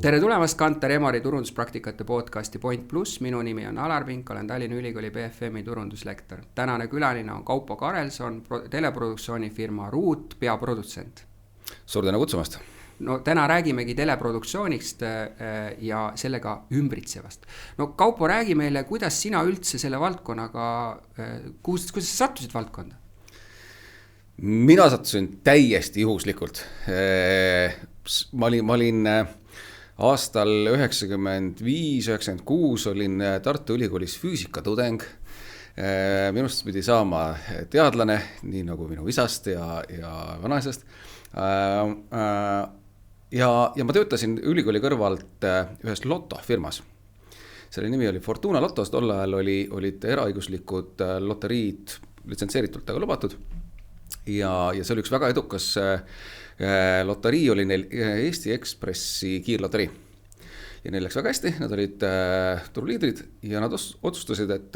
Tere tulemast Kantar Emori turunduspraktikate podcasti Point Plus. Minu nimi on Alar Pink, olen Tallinna Ülikooli BFM-i turunduslektor. Tänane külaline on Kaupo Karelson, teleproduktsioonifirma Root peaprodutsent. Suur tänu kutsumast. No täna räägimegi teleproduktsioonist ja sellega ümbritsevast. No Kaupo, räägi meile, kuidas sina üldse selle valdkonnaga, kuidas sa sattusid valdkonda? Mina sattusin täiesti juhuslikult. Ma olin aastal 95-96 olin Tartu Ülikoolis füüsikatudeng. Minust pidi saama teadlane, nii nagu minu isast ja vanaisast. Ja ma töötasin ülikooli kõrvalt ühes lotofirmas. Selle nimi oli Fortuna Lotos, tol ajal olid eraõiguslikud loteriid litsentseeritult aga lubatud. Ja see oli üks väga edukas loterii, oli neil Eesti Ekspressi kiirloterii. Ja neil läks väga hästi, nad olid turuliidrid ja nad otsustasid, et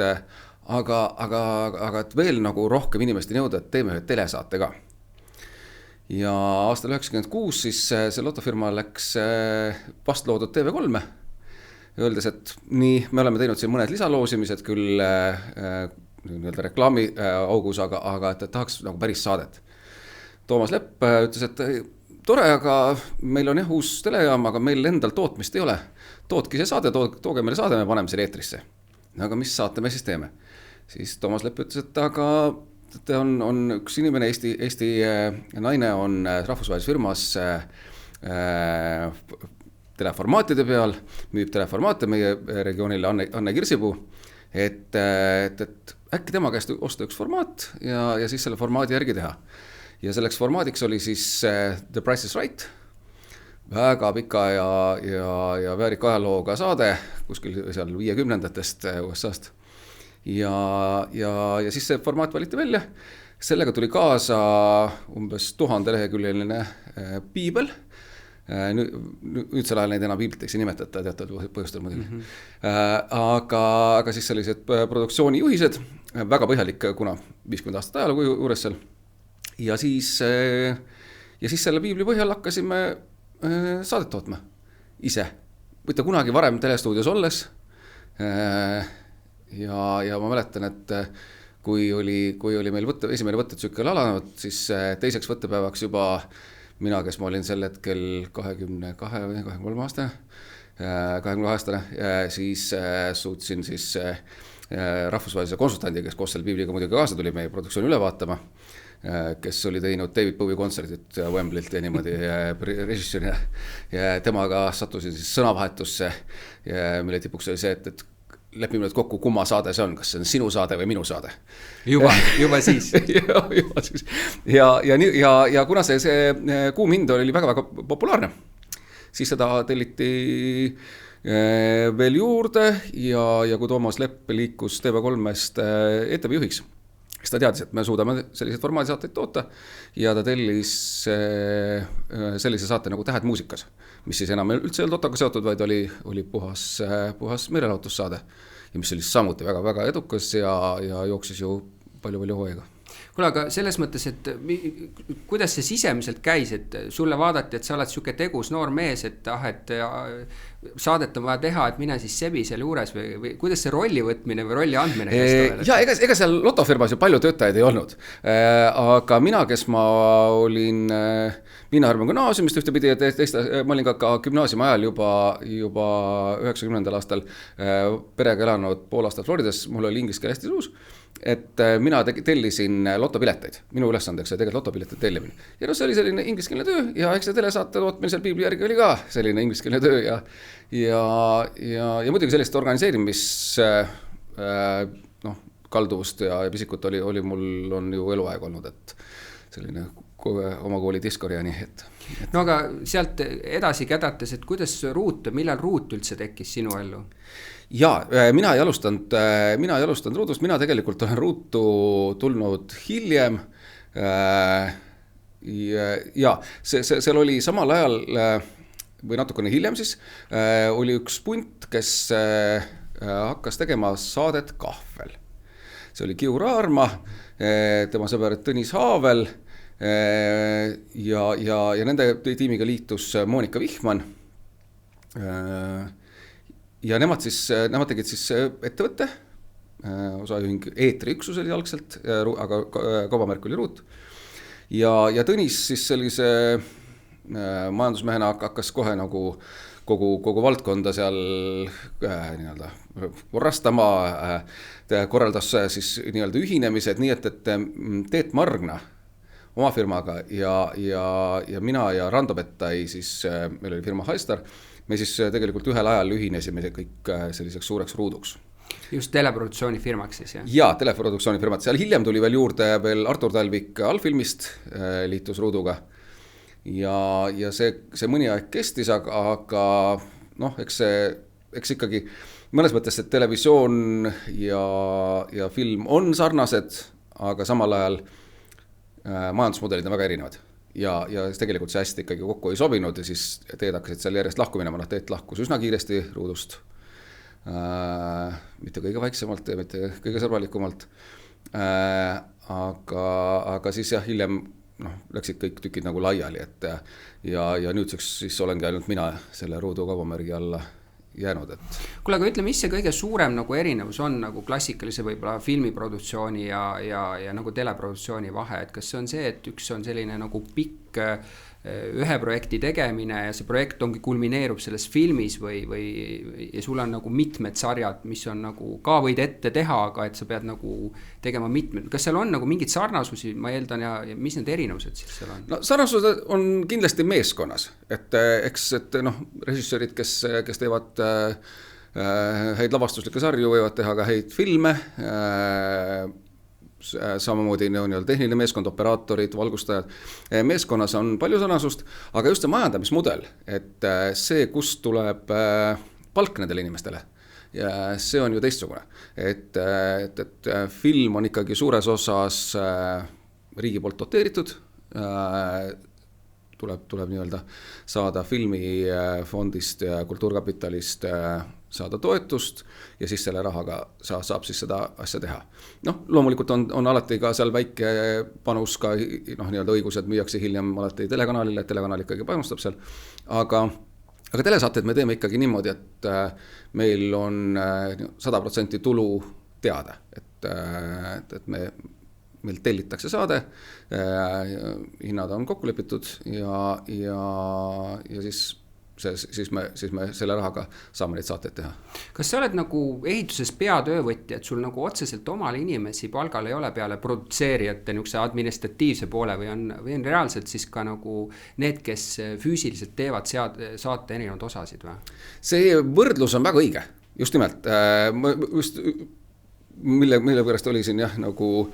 aga et veel nagu rohkem inimeste nõuda, et teeme ühe telesaate ka. Ja aastal 96 siis see lotofirma läks vastloodud TV3, öeldes, et nii, me oleme teinud siin mõned lisaloosimised küll reklaami augus, aga et tahaks nagu päris saadet. Toomas Lepp ütles, et tore, aga meil on uus telejaam, aga meil endal tootmist ei ole. Tootki see saade, tooge meile saade, me paneme selle eetrisse. Aga mis saate me siis teeme? Siis Toomas Lepp ütles, et aga on üks inimene, Eesti naine on rahvusvahelises firmas teleformaatide peal, müüb teleformaate meie regioonile Anne Kirsipuu, et äkki tema käest osta üks formaat ja siis selle formaadi järgi teha. Ja selleks formaadiks oli siis The Price is Right, väga pika ja väärika ajalooga saade, kuskil seal 50-ndatest USA-st. Ja siis see formaat valiti välja, sellega tuli kaasa umbes 1000 leheküljeline piibel. Nüüd selle ajal neid enam piibliteks ei nimetata teatud põhjustel muidugi. Aga siis sellised produktsiooni juhised, väga põhjalik, kuna 50 aastat ajalugu juures seal. Ja siis selle piibli põhjal hakkasime saadet tootma ise. Võite kunagi varem telestuudios olles. Ja ma mäletan, et kui oli meil esimene võttetsükkel alanud, siis teiseks võttepäevaks juba mina, kes ma olin sel hetkel 23 aastane, siis suutsin siis rahvusvahelise konsultandi, kes koos selle piibliga muidugi kaasa tuli meie produktsiooni üle vaatama, kes oli teinud David Bowie kontserdit Wembleylt ja niimoodi režissöörina. Ja temaga sattusin siis sõnavahetusse, mille tipuks oli see, et lepime nüüd kokku, kumma saade see on, kas see on sinu saade või minu saade. Juba siis. juba siis. Ja kuna see kuum hind oli väga-väga populaarne, siis seda telliti veel juurde ja kui Toomas Lepp liikus TV3-st ETV juhiks, siis ta teadis, et me suudame selliseid formaadisaateid toota ja ta tellis sellise saate nagu Tähed muusikas, mis siis enam üldse ei olnud Otaga seotud, vaid oli puhas meelelahutussaade ja mis oli samuti väga-väga edukas ja jooksis ju palju hooaega. Kuule, aga selles mõttes, et kuidas see sisemiselt käis, et sulle vaadati, et sa oled siuke tegus noor mees, et saadet on vaja teha, et mine siis sebi selle juures või kuidas see rolli võtmine või rolli andmine käis? Ja ega seal lotofirmas ju palju töötajaid ei olnud, aga mina, kes ma olin Miina-Härma gümnaasiumist ühtepidi ja ma olin ka gümnaasiumi ajal juba 90. aastal perega elanud pool aastat Floridas, mul oli inglise keel hästi suus, et mina tellisin lotopileteid. Minu ülesandeks oli tegelikult lotopileteid tellimine. Ja see oli selline ingliskeelne töö ja eks see telesaate tootmine seal piibli järgi oli ka selline ingliskeelne töö ja muidugi sellist organiseerimis kalduvust ja pisikut oli mul on ju eluaeg olnud, et selline oma kooli diskoriani. No aga sealt edasi kädates, et kuidas millal Root üldse tekkis sinu ellu? Ja mina ei alustanud Rootust, mina tegelikult olen Rootu tulnud hiljem ja seal oli samal ajal või natukene hiljem siis oli üks punt, kes hakkas tegema saadet Kahvel. See oli Kiu Raarma, tema sõber Tõnis Haavel ja nende tiimiga liitus Monika Vihman. ja nemad tegid siis ettevõtte, osaühing Eetriüksus oli algselt, aga kaubamärk oli Ruut. Ja Tõnis siis sellise majandusmehena hakkas kohe nagu kogu valdkonda seal nii-öelda korrastama, korraldas siis nii-öelda ühinemised, nii et Teet Margna oma firmaga ja mina ja Rando Bettai, siis meil oli firma Highstar, me siis tegelikult ühel ajal ühinesime kõik selliseks suureks ruuduks. Just teleproduktsiooni firmaks siis, jah? Jaa, teleproduktsiooni firmat. Seal hiljem tuli veel juurde veel Artur Talvik Allfilmist liitus ruuduga. Ja see mõni aeg kestis, aga noh, eks ikkagi mõnes mõttes, et televisioon ja film on sarnased, aga samal ajal majandusmudelid on väga erinevad. Ja tegelikult see hästi ikkagi kokku ei sobinud ja siis Teed hakkasid seal järjest lahku minema, Teet lahkus üsna kiiresti ruudust. Mitte kõige vaiksemalt ja mitte kõige sõbralikumalt. Aga siis jah, hiljem läksid kõik tükid nagu laiali, ja nüüdseks siis olengi ainult mina selle ruudu kaubamärgi alla jäänud. Kuule, aga ütle, mis see kõige suurem nagu erinevus on nagu klassikalise võib-olla filmiproduktsiooni ja nagu teleproduktsiooni vahe, et kas see on see, et üks on selline nagu pikk ühe projekti tegemine ja see projekt ongi kulmineerub selles filmis ja sul on nagu mitmed sarjad, mis on nagu ka võid ette teha, aga et sa pead nagu tegema mitmed. Kas seal on nagu mingid sarnasusi, ma eeldan, ja mis need erinevused siis seal on? No sarnasused on kindlasti meeskonnas, et režissöörid, kes teevad häid lavastuslikke sarju, võivad teha ka häid filme, samamoodi tehniline meeskond, operaatorid, valgustajad. Meeskonnas on palju sõnasust, aga just see majandamismudel, et see, kust tuleb palk nendele inimestele, ja see on ju teistsugune. Et film on ikkagi suures osas riigi poolt doteeritud, tuleb nii-öelda saada filmifondist ja kultuurkapitalist saada toetust ja siis selle rahaga saab siis seda asja teha. Loomulikult on alati ka seal väike panus ka nii-öelda õigused müüakse hiljem alati telekanalile, telekanal ikkagi panustab seal, aga telesaated me teeme ikkagi niimoodi, et meil on 100% tulu teada, et meil tellitakse saade, hinnad on kokku lepitud ja siis me selle rahaga saame neid saateid teha. Kas sa oled nagu ehituses peatöövõtja, et sul nagu otseselt omal inimesi palgal ei ole peale produtseerijate niisuguse administratiivse poole või on reaalselt siis ka nagu need, kes füüsiliselt teevad saate erinevad osasid või? See võrdlus on väga õige, just nimelt. Mille pärast oli siin jah nagu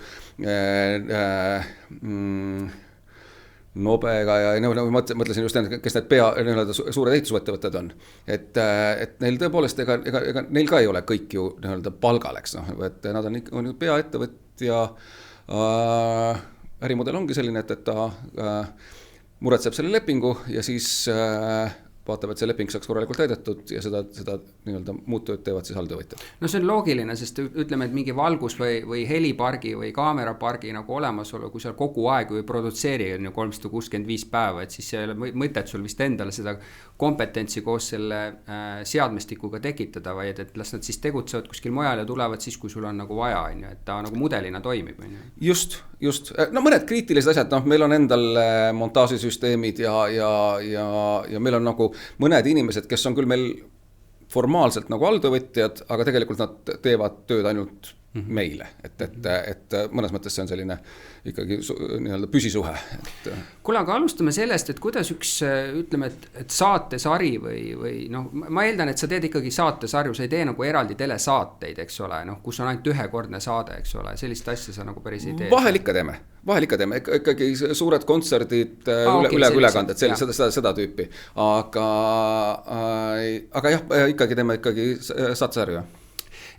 Nobega ja mõtlesin just need, kes need suured ehitusvõttevõtted on. Et neil tõepoolest, ega neil ka ei ole kõik ju palgal, eks et nad on peaettevõtja. Ärimudel ongi selline, et ta muretseb selle lepingu ja siis vaatab, et see leping saaks korralikult täidetud ja seda nii-öelda muud tööd teevad siis alltöövõtjad. No see on loogiline, sest ütleme, et mingi valgus või helipargi või kaamerapargi nagu olemasolu, kui seal kogu aeg või produtseeri on ju 365 päeva, et siis see ei ole mõtet sul vist endale seda kompetentsi koos selle seadmestikuga tekitada, vaid et las nad siis tegutsevad kuskil mujal ja tulevad siis, kui sul on nagu vaja, et ta nagu mudelina toimib. Just. Mõned kriitilised asjad, meil on endal montaažisüsteemid ja meil on nagu mõned inimesed, kes on küll meil formaalselt nagu alltöövõtjad, aga tegelikult nad teevad tööd ainult meile, et mõnes mõttes see on selline ikkagi nii-öelda püsisuhe. Kuule, aga alustame sellest, et kuidas üks, ütleme, et saatesari või ma eeldan, et sa teed ikkagi saatesarju, sa ei tee nagu eraldi telesaateid, eks ole, kus on ainult ühekordne saade, eks ole, sellist asja sa nagu päris ei tee. Vahel ikka teeme, ikkagi suured kontserdid, ülekanded, seda tüüpi, aga jah, ikkagi teeme saatesarju.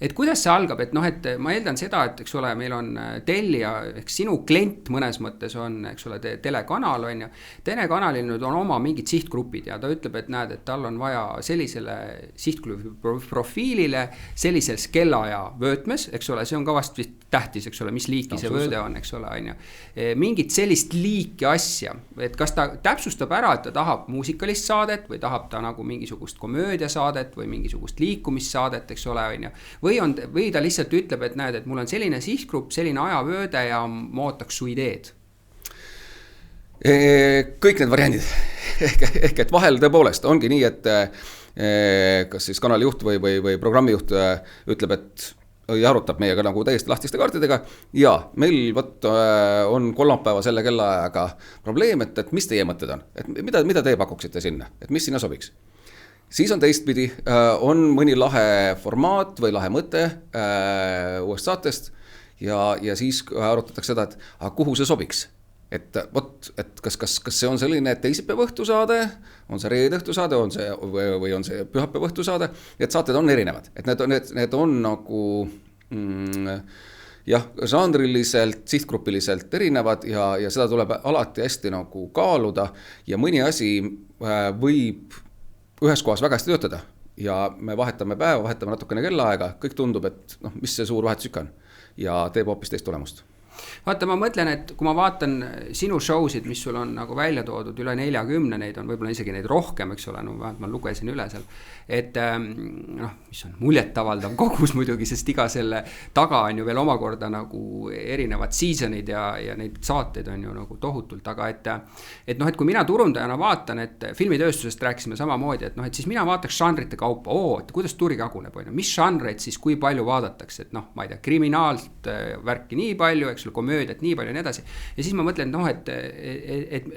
et kuidas see algab, et noh, et ma eeldan seda, et eks ole, meil on tellija, ehk sinu klient mõnes mõttes on, eks ole, telekanal on ju. Telekanalil nüüd on oma mingid sihtgrupid ja ta ütleb, et näed, et tal on vaja sellisele sihtgrupi profiilile sellises kellaaja vöötmes, eks ole, see on ka vast vist tähtis, eks ole, mis liiki see vööde on, eks ole, on ju. Mingit sellist liiki asja, et kas ta täpsustab ära, et ta tahab muusikalist saadet või tahab ta nagu mingisugust komöödiasaadet või mingisugust liikumissaadet, eks ole, on ju. Või ta lihtsalt ütleb, et näed, et mul on selline sihtgrupp, selline ajavööde ja ma ootaks su ideed. Kõik need variandid. ehk et vahel tõepoolest ongi nii, et kas siis kanalijuht või programmijuht ütleb, et ja arutab meiega nagu täiesti lahtiste kaartidega ja meil on kolmapäeva selle kellaajaga probleem, et mis teie mõtted on, et mida teie pakuksite sinna, et mis sinna sobiks. Siis on teistpidi, on mõni lahe formaat või lahe mõte uuest saatest ja siis arutatakse seda, et kuhu see sobiks. Et kas see on selline teisipäeva õhtusaade, on see reede õhtusaade, või on see pühapäeva õhtusaade, et saated on erinevad, et need on nagu žanriliselt, sihtgrupiliselt erinevad ja seda tuleb alati hästi nagu kaaluda ja mõni asi võib ühes kohas väga hästi töötada ja me vahetame päeva, vahetame natukene kellaaega, kõik tundub, et mis see suur vahetus ikka on ja teeb hoopis teist tulemust. Vaata, ma mõtlen, et kui ma vaatan sinu showsid, mis sul on nagu välja toodud, üle 40, neid on võib-olla isegi neid rohkem, eks ole, ma lugesin üle seal, et mis on muljetavaldav kogus muidugi, sest iga selle taga on ju veel omakorda nagu erinevad seasonid ja neid saateid on ju nagu tohutult, aga et kui mina turundajana vaatan, et filmitööstusest rääkisime samamoodi, et siis mina vaataks žanrite kaupa, et kuidas turg jaguneb, mis žanreid siis kui palju vaadatakse, et ma ei tea, kriminaalt värki nii palju, eks komöödiat nii palju ja nii edasi. Ja siis ma mõtlen,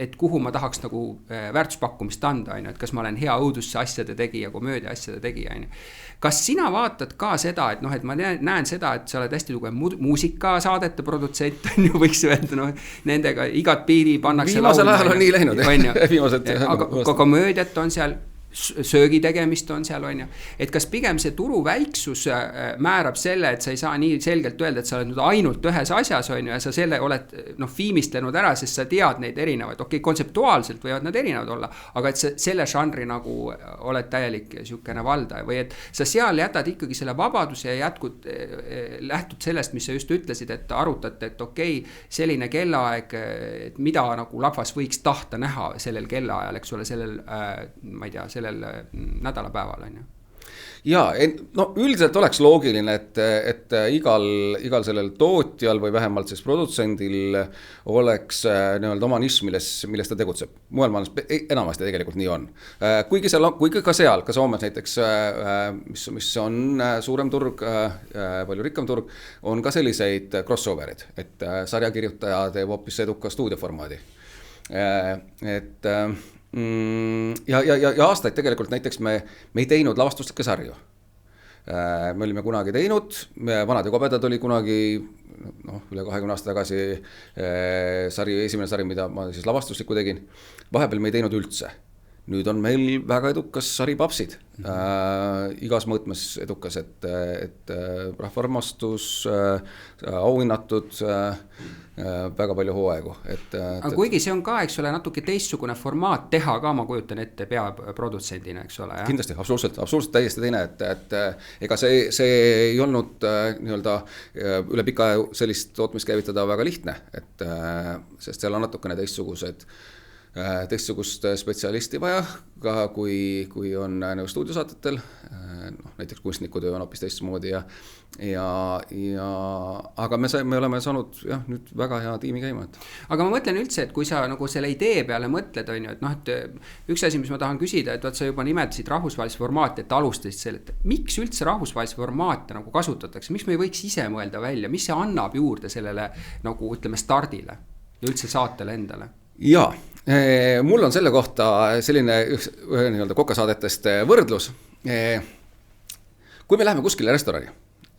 et kuhu ma tahaks nagu väärtuspakkumist anda, et kas ma olen hea õudusse asjade tegija, komöödia asjade tegija. Kas sina vaatad ka seda, et ma näen seda, et sa oled hästi tugev muusikasaadete produtsent, võiks öelda, nendega igat piiri pannakse viimasel ajal on nii läinud. Aga komöödiat on seal, söögi tegemist on seal, on ju. Et kas pigem see turu väiksus määrab selle, et sa ei saa nii selgelt öelda, et sa oled nüüd ainult ühes asjas, on ju, ja sa selle oled fiimistlenud ära, sest sa tead neid erinevaid. Okei, kontseptuaalselt võivad nad erinevad olla, aga et sa selle žanri nagu oled täielik sihukene valdaja või et sa seal jätad ikkagi selle vabaduse ja lähtud sellest, mis sa just ütlesid, et arutad, et okei, selline kellaaeg, et mida nagu rahvas võiks tahta näha sellel kellaajal, eks ole, sellel, ma ei tea, sellel nädalapäeval on ju. Ja, üldiselt oleks loogiline, et igal sellel tootjal või vähemalt siis produtsendil oleks oma nišš, milles ta tegutseb. Mujal maailmas enamasti tegelikult nii on. Kuigi ka seal, ka Soomes näiteks, mis on suurem turg, palju rikkam turg, on ka selliseid crossoverid, et sarjakirjutaja teeb hoopis eduka stuudioformaadi. Ja aastaid tegelikult näiteks me ei teinud lavastuslikke sarju. Me olime kunagi teinud, Vanad ja kobedad oli kunagi üle 20 aasta tagasi esimene sari, mida ma siis lavastuslikku tegin. Vahepeal me ei teinud üldse. Nüüd on meil väga edukas sari Papsid. Igas mõõtmes edukas, et rahvaarmastus, auhinnatud, väga palju hooaegu. Aga kuigi see on ka, eks ole, natuke teistsugune formaat teha ka, ma kujutan ette peaprodutsendina, eks ole. Ja? Kindlasti, absoluutselt täiesti teine, et ega see ei olnud üle pika aja sellist tootmist käivitada väga lihtne, sest seal on natukene teistsugust spetsialisti vaja, ka kui on stuudiosaatetel, näiteks kunstnikutöö on hoopis teistmoodi aga me oleme saanud nüüd väga hea tiimi käima. Aga ma mõtlen üldse, et kui sa nagu selle idee peale mõtled, on ju, et üks asi, mis ma tahan küsida, et sa juba nimetasid rahvusvahelist formaati, et alustasid selle, et miks üldse rahvusvahelist formaati nagu kasutatakse, miks me ei võiks ise mõelda välja, mis see annab juurde sellele nagu ütleme stardile ja üldse saatele endale? Jaa, mul on selle kohta selline kokasaadetest võrdlus. Kui me läheme kuskile restorani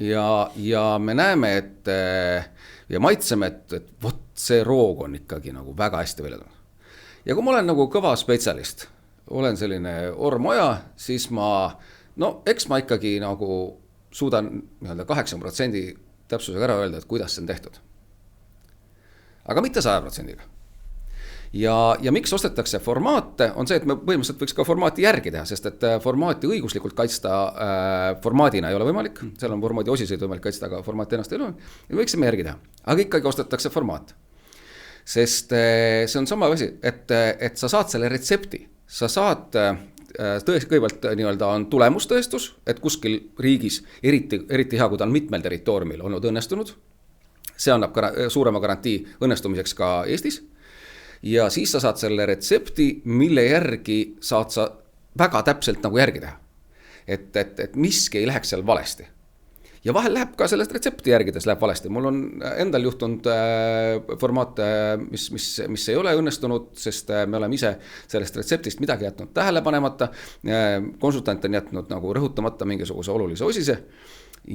ja me näeme, ja maitseme, et vot see roog on ikkagi nagu väga hästi välja tulnud. Ja kui ma olen nagu kõva spetsialist, olen selline ormoja, siis eks ma ikkagi nagu suudan nii-öelda 80% täpsusega ära öelda, et kuidas see on tehtud. Aga mitte 100%-ga. Ja miks ostetakse formaate, on see, et me põhimõtteliselt võiks ka formaati järgi teha, sest et formaati õiguslikult kaitsta formaadina ei ole võimalik, seal on formaadi osiseid võimalik kaitsta, aga formaati ennast ei ole, ja võiksime järgi teha. Aga ikkagi ostetakse formaat. Sest see on sama asi, et sa saad selle retsepti, sa saad kõigepealt nii-öelda on tulemustõestus, et kuskil riigis, eriti hea, kui ta on mitmel territooriumil olnud õnnestunud, see annab suurema garantii õnnestumiseks ka Eestis. Ja siis sa saad selle retsepti, mille järgi saad sa väga täpselt nagu järgi teha. Et miski ei läheks seal valesti. Ja vahel läheb ka sellest retsepti järgides läheb valesti. Mul on endal juhtunud formaate, mis ei ole õnnestunud, sest me oleme ise sellest retseptist midagi jätnud tähele panemata. Konsultant on jätnud nagu rõhutamata mingisuguse olulise osise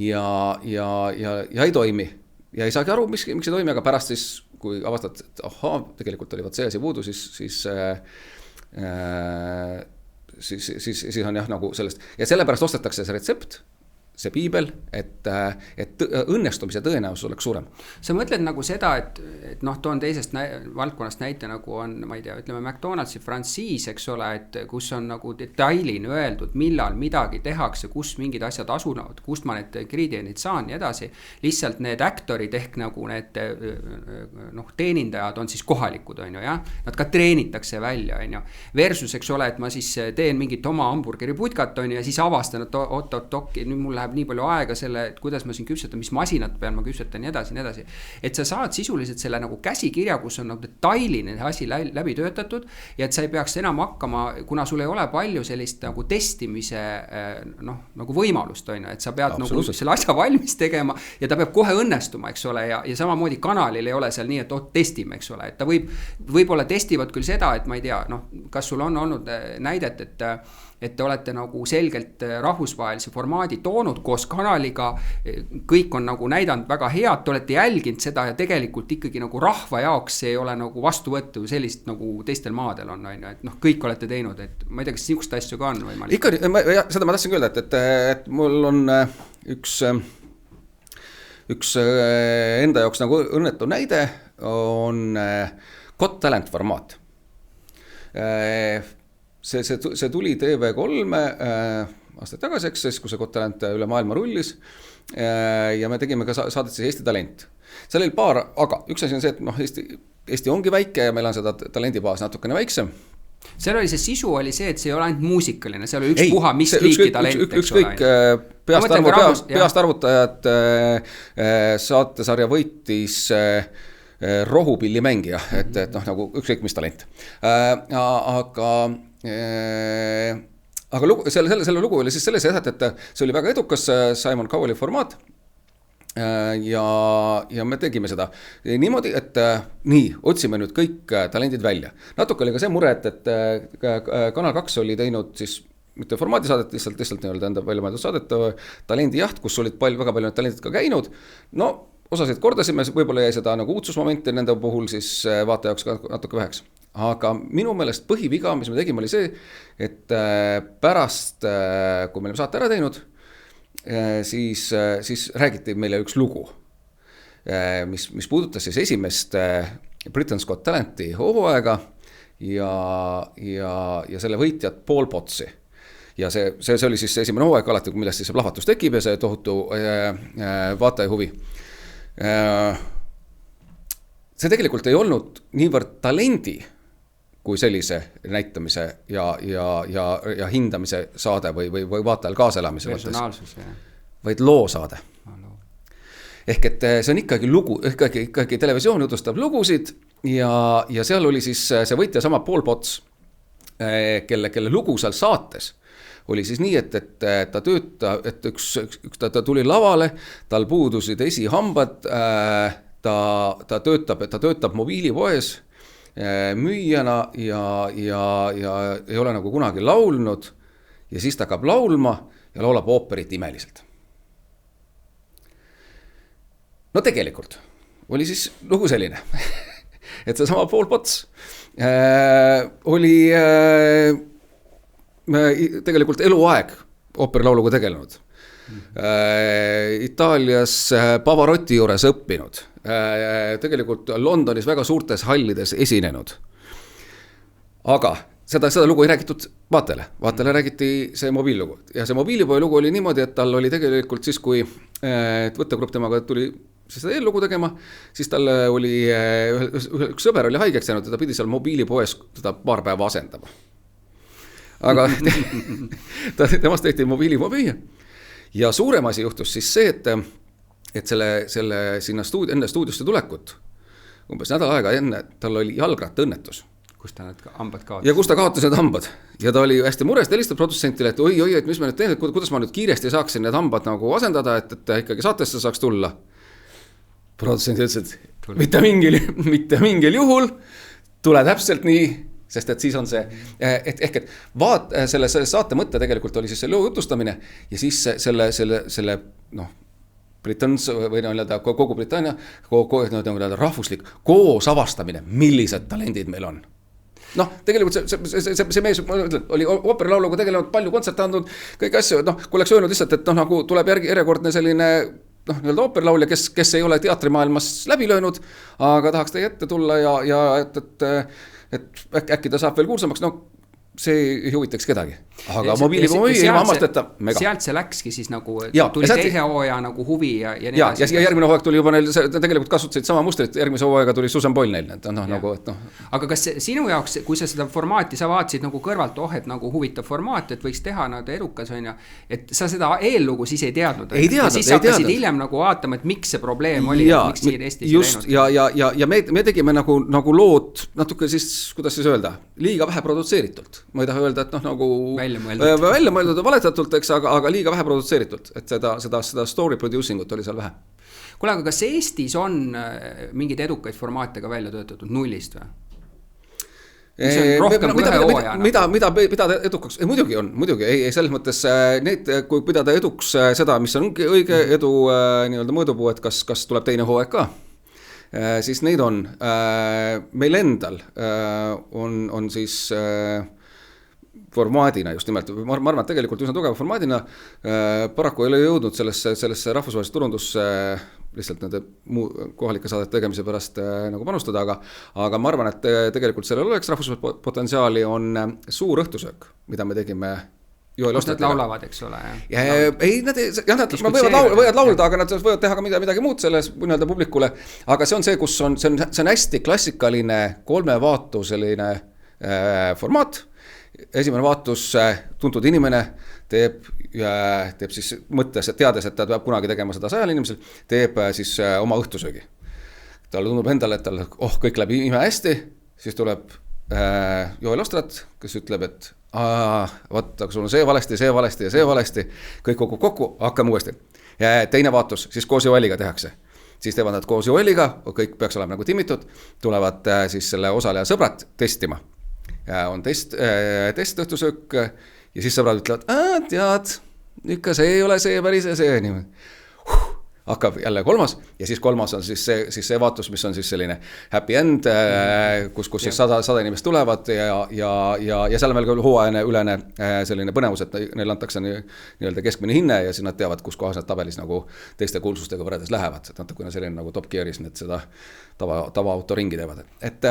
ja ei toimi. Ja ei saagi aru, miks ei toimi, aga pärast siis, kui avastad, et tegelikult oli see asi puudu, siis on jah nagu sellest. Ja sellepärast ostetakse see retsept, see piibel, et õnnestumise tõenäosus oleks suurem. Sa mõtled nagu seda, et toon teisest valdkonnast näite, nagu on, ma ei tea, ütleme McDonaldsi frantsiis, eks ole, et kus on nagu detailin öeldud, millal midagi tehakse, kus mingid asjad asuvad, kust ma need ingrediendid saan ja edasi. Lihtsalt need aktorid ehk nagu need teenindajad on siis kohalikud, on ju, jah? Nad ka treenitakse välja, on ju. Versus, eks ole, et ma siis teen mingit oma hamburgeri putkat, on ju, ja siis avastan, et nüüd mul läheb nii palju aega selle, et kuidas ma siin küpsetan, mis masinat pean ma küpsetan ja nii edasi. Et sa saad sisuliselt selle nagu käsikirja, kus on nagu detailine asi läbi töötatud ja et sa ei peaks enam hakkama, kuna sul ei ole palju sellist nagu testimise nagu võimalust, on ju, et sa pead nagu selle asja valmis tegema ja ta peab kohe õnnestuma, eks ole, ja samamoodi kanalil ei ole seal nii, et testime, eks ole, et ta võib-olla testivad küll seda, et ma ei tea, kas sul on olnud näidet, et te olete nagu selgelt rahvusvahelise formaadi toonud koos kanaliga, kõik on nagu näidanud väga head, te olete jälginud seda ja tegelikult ikkagi nagu rahva jaoks ei ole nagu vastuvõttu sellist nagu teistel maadel on, et kõik olete teinud, et ma ei tea, kas niisugust asju ka on võimalik? Ikka, seda ma tahtsin öelda, et mul on üks enda jaoks nagu õnnetu näide on Got Talent formaat. See tuli TV3 aastaid tagasi, eks, kui see Got Talent üle maailma rullis ja me tegime ka saadet siis Eesti Talent. Seal oli paar, aga üks asi on see, et Eesti ongi väike ja meil on seda talendibaas natukene väiksem. Seal oli see sisu oli see, et see ei ole ainult muusikaline, seal oli üks puha, mis liiki talent. Ükskõik peast arvutajad saatesarja võitis rohupillimängija, et nagu ükskõik mis talent. Aga selle lugu oli siis selles, et see oli väga edukas Simon Cowelli formaat ja me tegime seda niimoodi, et otsime nüüd kõik talendid välja. Natuke oli ka see mure, et Kanal 2 oli teinud siis mitte formaadisaadet, lihtsalt nii-öelda enda väljamõeldud saadet talendijaht, kus olid väga palju need talendid ka käinud. Osasid kordasime, võib-olla jäi seda nagu uudsusmomenti nende puhul siis vaata jaoks natuke väheks. Aga minu meelest põhiviga, mis me tegime, oli see, et pärast, kui me olime saate ära teinud, siis räägiti meile üks lugu, mis puudutas siis esimest Britain's Got Talenti hooaega ja selle võitjat Paul Potsi. Ja see oli siis esimene hooaeg alati, millest siis plahvatus tekib ja see tohutu vaataja huvi. See tegelikult ei olnud niivõrd talendi kui sellise näitamise ja hindamise saade või vaatajal kaaselamise mõttes, vaid loosaade. Ehk et see on ikkagi lugu, ikkagi televisioon jutustab lugusid ja seal oli siis see võitja sama Paul Potts, kelle lugu seal saates oli siis nii, et ta tuli lavale, tal puudusid esihambad, ta töötab mobiilipoes müüjana ja ei ole nagu kunagi laulnud ja siis ta hakkab laulma ja laulab ooperit imeliselt. No tegelikult oli siis lugu selline, et see sama Paul Potts oli tegelikult eluaeg ooperilauluga tegelenud. Itaalias Pavarotti juures õppinud, tegelikult Londonis väga suurtes hallides esinenud. Aga seda lugu ei räägitud vaatele räägiti see mobiililugu. Ja see mobiilipoe lugu oli niimoodi, et tal oli tegelikult siis, kui võttegrupp temaga tuli seda eellugu tegema, siis tal oli, üks sõber oli haigeks jäänud ja ta pidi seal mobiilipoes seda paar päeva asendama. Aga temast tehti mobiilipoe müüa. Ja suurem asi juhtus siis see, et selle sinna enne stuudiosse tulekut, umbes nädal aega enne, tal oli jalgratta õnnetus. Kus ta need hambad kaotas? Ja kus ta kaotas need hambad. Ja ta oli hästi mures, ta helistab produtsentile, et oi, et mis ma nüüd teen, et kuidas ma nüüd kiiresti saaksin need hambad nagu asendada, et ikkagi saatesse saaks tulla. Produtsent ütles, et mitte mingil juhul tule täpselt nii, sest et siis on see, et selle saate mõtte tegelikult oli siis see loo jutustamine ja siis selle Britans või kogu Britannia rahvuslik koos avastamine, millised talendid meil on. Tegelikult see mees oli ooperalauluga tegelenud, palju kontserte andnud, kõik asju, kui oleks öelnud lihtsalt, et nagu tuleb järjekordne selline ooperlaulja, kes ei ole teatrimaailmas läbi löönud, aga tahaks teie ette tulla ja et äkki ta saab veel kuulsamaks, see ei huvitaks kedagi. Aga mobiilipoe ilma hammasteta mega. Sealt see läkski siis nagu, tuli teise hooaja nagu huvi ja nii edasi. Ja järgmine hooaeg tuli juba neil, tegelikult kasutasid sama mustrit, järgmise hooaega tuli Susan Boyle neil. Aga kas sinu jaoks, kui sa seda formaati, sa vaatasid nagu kõrvalt, et nagu huvitav formaat, et võiks teha edukas on ja, et sa seda eellugu siis ei teadnud. Ei teadnud. Siis hakkasid hiljem nagu vaatama, et miks see probleem oli, miks siin Eestis ei läinud. Ja me tegime nagu lood natuke siis, kuidas siis öelda, liiga vähe produtseeritult. Ma ei taha öelda, et nagu välja mõeldud ja valetatult, eks, aga liiga vähe produtseeritult, et seda story producing ut oli seal vähe. Kuule, aga kas Eestis on mingeid edukaid formaate ka välja töötatud nullist või? Mis on rohkem kui ühe hooajana? Mida pidada edukaks? Muidugi on, ei selles mõttes need, kui pidada eduks seda, mis on õige edu nii-öelda mõõdupuu, et kas tuleb teine hooaeg ka, siis neid on. Meil endal on siis formaadina just nimelt, ma arvan, et tegelikult üsna tugeva formaadina paraku ei ole jõudnud sellesse rahvusvahelisse turundusse lihtsalt nende kohalike saadete tegemise pärast nagu panustada, aga ma arvan, et tegelikult sellel oleks rahvusvahelist potentsiaali on suur õhtusöök, mida me tegime Joel Ostratile. Nad laulavad, eks ole? Ei, nad võivad laulda, aga nad võivad teha ka midagi muud selles publikule, aga see on see, kus see on hästi klassikaline 3 vaatu selline formaat. Esimene vaatus, tuntud inimene teeb siis mõttes, et teades, et ta peab kunagi tegema seda 100 inimesel, teeb siis oma õhtusöögi. Talle tundub endale, et kõik läbi ime hästi, siis tuleb Joel Ostrat, kes ütleb, et vaata, sul on see valesti, kõik kokku, hakkame uuesti. Ja teine vaatus, siis koos Joeliga tehakse. Siis teevad nad koos Joeliga, kõik peaks olema nagu timitud, tulevad siis selle osaleja sõbrad testima. Ja on test õhtusöök ja siis sõbrad ütlevad, tead, ikka see ei ole see päris see niimoodi. Hakkab jälle 3. ja siis 3. on siis see vaatus, mis on siis selline happy end, kus siis 100 inimest tulevad ja seal on veel hooajane ülene selline põnevus, et neil antakse nii-öelda keskmine hinne ja siis nad teavad, kus kohas nad tabelis nagu teiste kuulsustega võrreldes lähevad, et natukene selline nagu Top Gearis need seda tavaauto ringi teevad. Et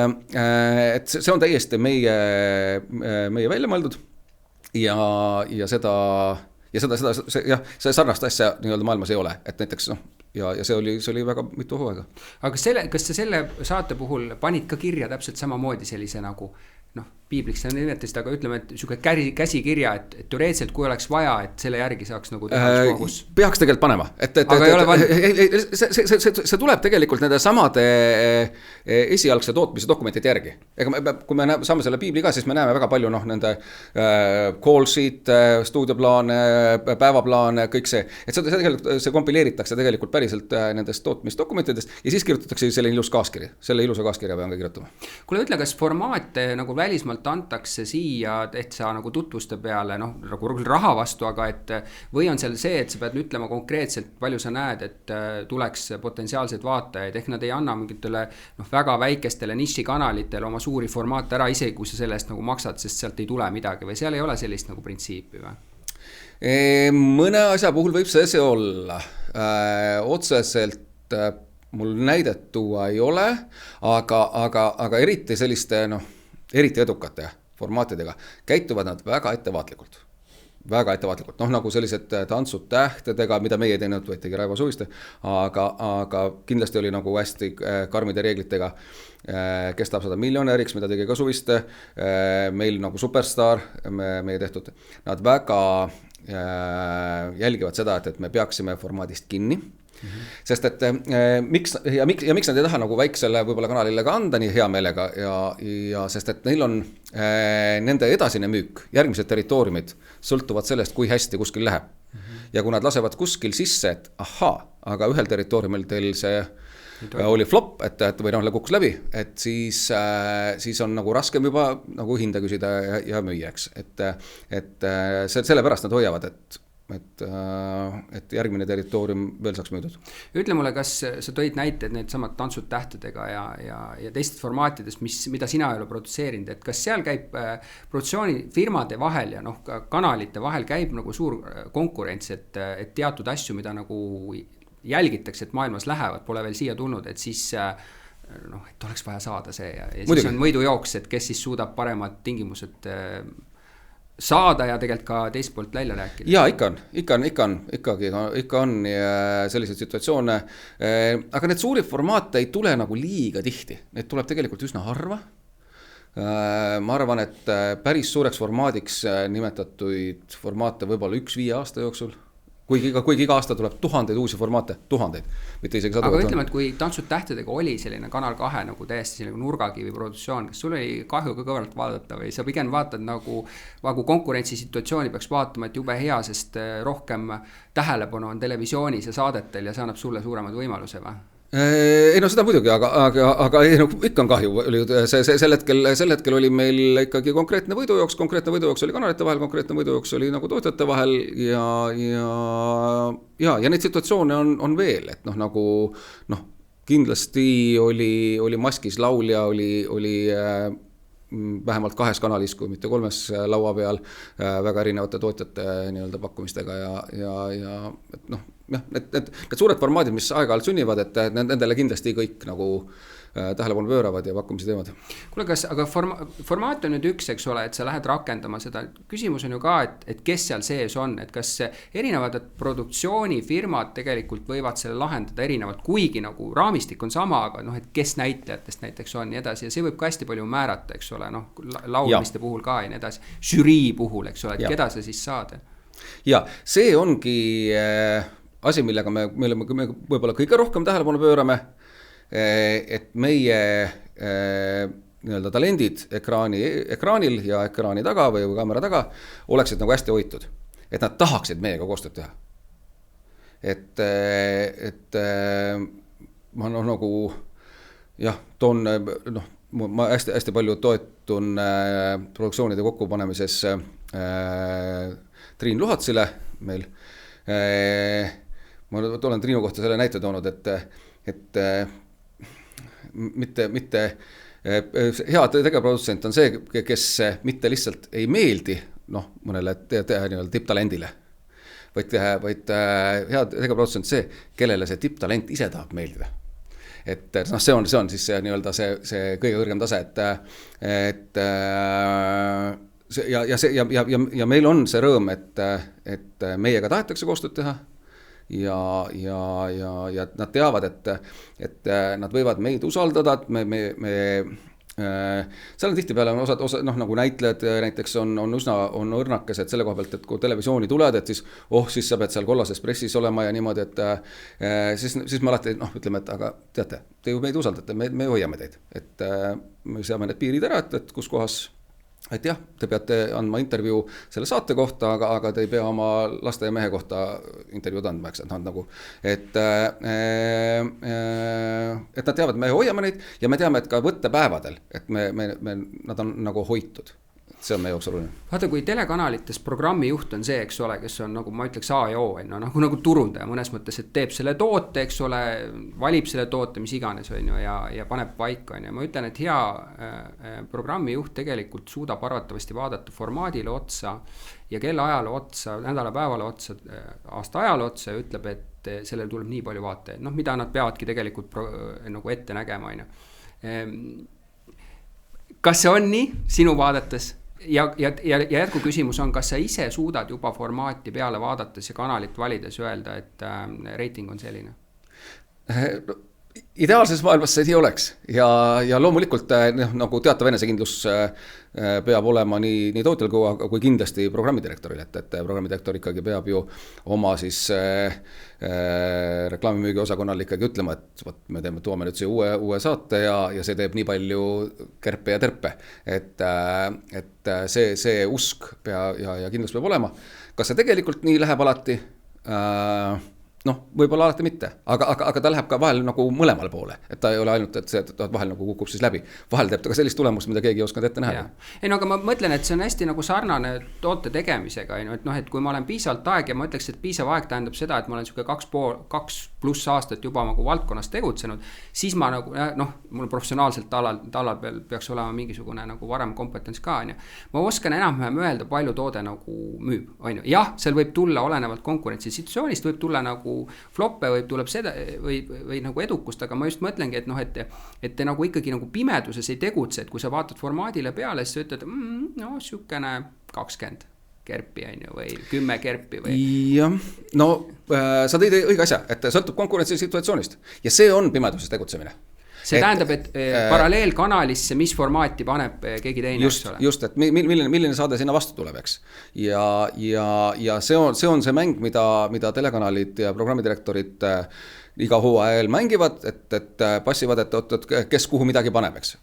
see on täiesti meie välja mõeldud ja see sarnast asja nii-öelda maailmas ei ole, et näiteks ja see oli väga mitu hooaega. Aga kas sa selle saate puhul panid ka kirja täpselt samamoodi sellise nagu piibliks sa nimetasid, aga ütleme, et siuke käsikirja, et teoreetiliselt kui oleks vaja, et selle järgi saaks nagu teha kohus. Peaks tegelikult panema. Aga ei ole pannud? See tuleb tegelikult nende samade esialgse tootmise dokumentide järgi. Kui me saame selle piibli ka, siis me näeme väga palju nende call sheet, stuudioplaane, päevaplaane, kõik see. Et see kompileeritakse tegelikult päriselt nendest tootmisdokumentidest ja siis kirjutatakse selline ilus kaaskiri. Selle ilusa kaaskirja pean ka kirjutama. Kuule, ütle, kas formaate nagu välismaalt antakse siia, et sa nagu tutvuste peale, nagu raha vastu, aga või on seal see, et sa pead ütlema konkreetselt, palju sa näed, et tuleks potentsiaalseid vaatajaid, ehk nad ei anna mingitele väga väikestele nišikanalitele oma suuri formaate ära, isegi kui sa sellest nagu maksad, sest sealt ei tule midagi või seal ei ole sellist nagu printsiipi või? Mõne asja puhul võib see olla. Otseselt mul näidet tuua ei ole, aga eriti selliste, eriti edukate formaatidega käituvad nad väga ettevaatlikult. Nagu sellised tantsud tähtedega, mida meie ei teinud, vaid tegi Raivo Suviste, aga kindlasti oli nagu hästi karmide reeglitega, kes tahab 100 miljonäriks, mida tegi ka Suviste, meil nagu Superstar, meie tehtud, nad väga jälgivad seda, et me peaksime formaadist kinni. Sest et miks nad ei taha nagu väiksele võib-olla kanalile ka anda nii hea meelega ja sest et neil on nende edasine müük, järgmised territooriumid sõltuvad sellest, kui hästi kuskil läheb. Ja kui nad lasevad kuskil sisse, et aga ühel territooriumil teil see oli flop, või kukkus läbi, et siis on nagu raskem juba nagu hinda küsida ja müüa, eks. Et sellepärast nad hoiavad, et järgmine territoorium veel saaks müüdud. Ütle mulle, kas sa tõid näited need samad tantsud tähtedega ja teistest formaatidest, mida sina ei ole produtseerinud, et kas seal käib produktsioonifirmade vahel ja kanalite vahel käib nagu suur konkurents, et teatud asju, mida nagu jälgitakse, et maailmas lähevad, pole veel siia tulnud, et siis et oleks vaja saada see ja siis on võidujooks, et kes siis suudab paremad tingimused saada ja tegelikult ka teist poolt välja rääkida. Ja ikka on selliseid situatsioone, aga need suuri formaate ei tule nagu liiga tihti, need tuleb tegelikult üsna harva. Ma arvan, et päris suureks formaadiks nimetatuid formaate võib-olla 1-5 aasta jooksul. Kuigi iga aasta tuleb tuhandeid uusi formaate, mitte isegi 100. Aga ütleme, et kui tantsud tähtedega oli selline Kanal 2 nagu täiesti selline nurgakivi produktsioon, kas sul oli kahju ka kõrvalt vaadata või sa pigem vaatad nagu konkurentsisituatsiooni peaks vaatama, et jube hea, sest rohkem tähelepanu on televisioonis ja saadetel ja see annab sulle suuremad võimaluse või? Ei seda muidugi, aga ikka on kahju. Sel hetkel oli meil ikkagi konkreetne võidujooks oli kanalite vahel, konkreetne võidujooks oli nagu tootjate vahel ja neid situatsioone on veel, et kindlasti oli Maskis laulja, oli vähemalt 2 kanalis, kui mitte 3 laua peal väga erinevate tootjate nii-öelda pakkumistega ja need suured formaadid, mis aeg-ajalt sünnivad, et nendele kindlasti kõik nagu tähelepanu pööravad ja pakkumisi teevad. Kuule, aga formaat on nüüd üks, eks ole, et sa lähed rakendama seda. Küsimus on ju ka, et kes seal sees on, et kas erinevad produktsioonifirmad tegelikult võivad selle lahendada erinevalt, kuigi nagu raamistik on sama, aga et kes näitlejatest näiteks on nii edasi ja see võib ka hästi palju määrata, eks ole, laulmiste puhul ka ja nii edasi, žürii puhul, eks ole, et keda sa siis saad? Ja see ongi asi, millega me võib-olla kõige rohkem tähelepanu pöörame, et meie nii-öelda talendid ekraanil ja ekraani taga või kaamera taga oleksid nagu hästi hoitud, et nad tahaksid meiega koostööd teha. Et ma nagu toon, ma hästi palju toetun produktsioonide kokkupanemises Triin Luhatsile meil. Ma olen Triinu kohta selle näite toonud, et mitte hea tegevprodutsent on see, kes mitte lihtsalt ei meeldi mõnele tipptalendile, vaid hea tegevprodutsent see, kellele see tipptalent ise tahab meeldida. Et see on siis nii-öelda see kõige kõrgem tase, ja meil on see rõõm, et meiega tahetakse koostööd teha ja nad teavad, et nad võivad meid usaldada, et seal on tihtipeale osa nagu näitlejad näiteks on õrnakesed selle koha pealt, et kui televisiooni tuled, et siis sa pead seal kollases pressis olema ja niimoodi, et siis me alati ütleme, et aga teate, te ju meid usaldate, me hoiame teid, et me seame need piirid ära, et kus kohas et jah, te peate andma intervjuu selle saate kohta, aga te ei pea oma laste ja mehe kohta intervjuud andma, eks, et nad teavad, et me hoiame neid ja me teame, et ka võttepäevadel, et nad on nagu hoitud. see on meie jaoks oluline. Vaata, kui telekanalites programmijuht on see, eks ole, kes on nagu ma ütleks A ja O, nagu turundaja mõnes mõttes, et teeb selle toote, eks ole, valib selle toote, mis iganes on ju, ja paneb paika on ju. Ma ütlen, et hea programmijuht tegelikult suudab arvatavasti vaadata formaadile otsa ja kella ajale otsa, nädala päevale otsa, aasta ajale otsa ja ütleb, et sellel tuleb nii palju vaatajaid, mida nad peavadki tegelikult nagu ette nägema on ju. Kas see on nii sinu vaadates? Ja jätku küsimus on, kas sa ise suudad juba formaati peale vaadates ja kanalit valides öelda, et reiting on selline? Ideaalses maailmas see nii oleks ja loomulikult nagu teatav enesekindlus peab olema nii tootjal kui kindlasti programmidirektoril, et programmidirektor ikkagi peab ju oma siis reklaamimüügi osakonnal ikkagi ütlema, et võt, me toome nüüd siia uue saate ja see teeb nii palju kerpe ja terpe, et see usk ja kindlus peab olema. Kas see tegelikult nii läheb alati? Võib-olla alati mitte, aga ta läheb ka vahel nagu mõlemal poole, et ta ei ole ainult, et see vahel nagu kukub siis läbi. Vahel teeb ta ka sellist tulemust, mida keegi ei osanud ette näha. Ei, aga ma mõtlen, et see on hästi nagu sarnane toote tegemisega, et kui ma olen piisavalt aeg ja ma ütleks, et piisav aeg tähendab seda, et ma olen siuke 2+ aastat juba nagu valdkonnas tegutsenud, siis ma nagu, mul professionaalselt talal peal peaks olema mingisugune nagu varem kompetents ka, on ju. Ma oskan enam-vähem öelda, palju toode nagu müüb, on ju. Jah, seal võib tulla olenevalt konkurentsi situatsioonist, võib tulla nagu floppe tuleb seda või nagu edukust, aga ma just mõtlengi, et te nagu ikkagi nagu pimeduses ei tegutse, et kui sa vaatad formaadile peale, siis sa ütled, siukene 20 kerpi on ju, või 10 kerpi või. Jah, sa tõid õige asja, et sõltub konkurentsi situatsioonist ja see on pimeduses tegutsemine. See tähendab, et paralleelkanalisse, mis formaati paneb keegi teine, eks ole? Just, et milline saade sinna vastu tuleb, eks. Ja see on see mäng, mida telekanalid ja programmidirektorid iga hooajal mängivad, et passivad, et kes kuhu midagi paneb, eks.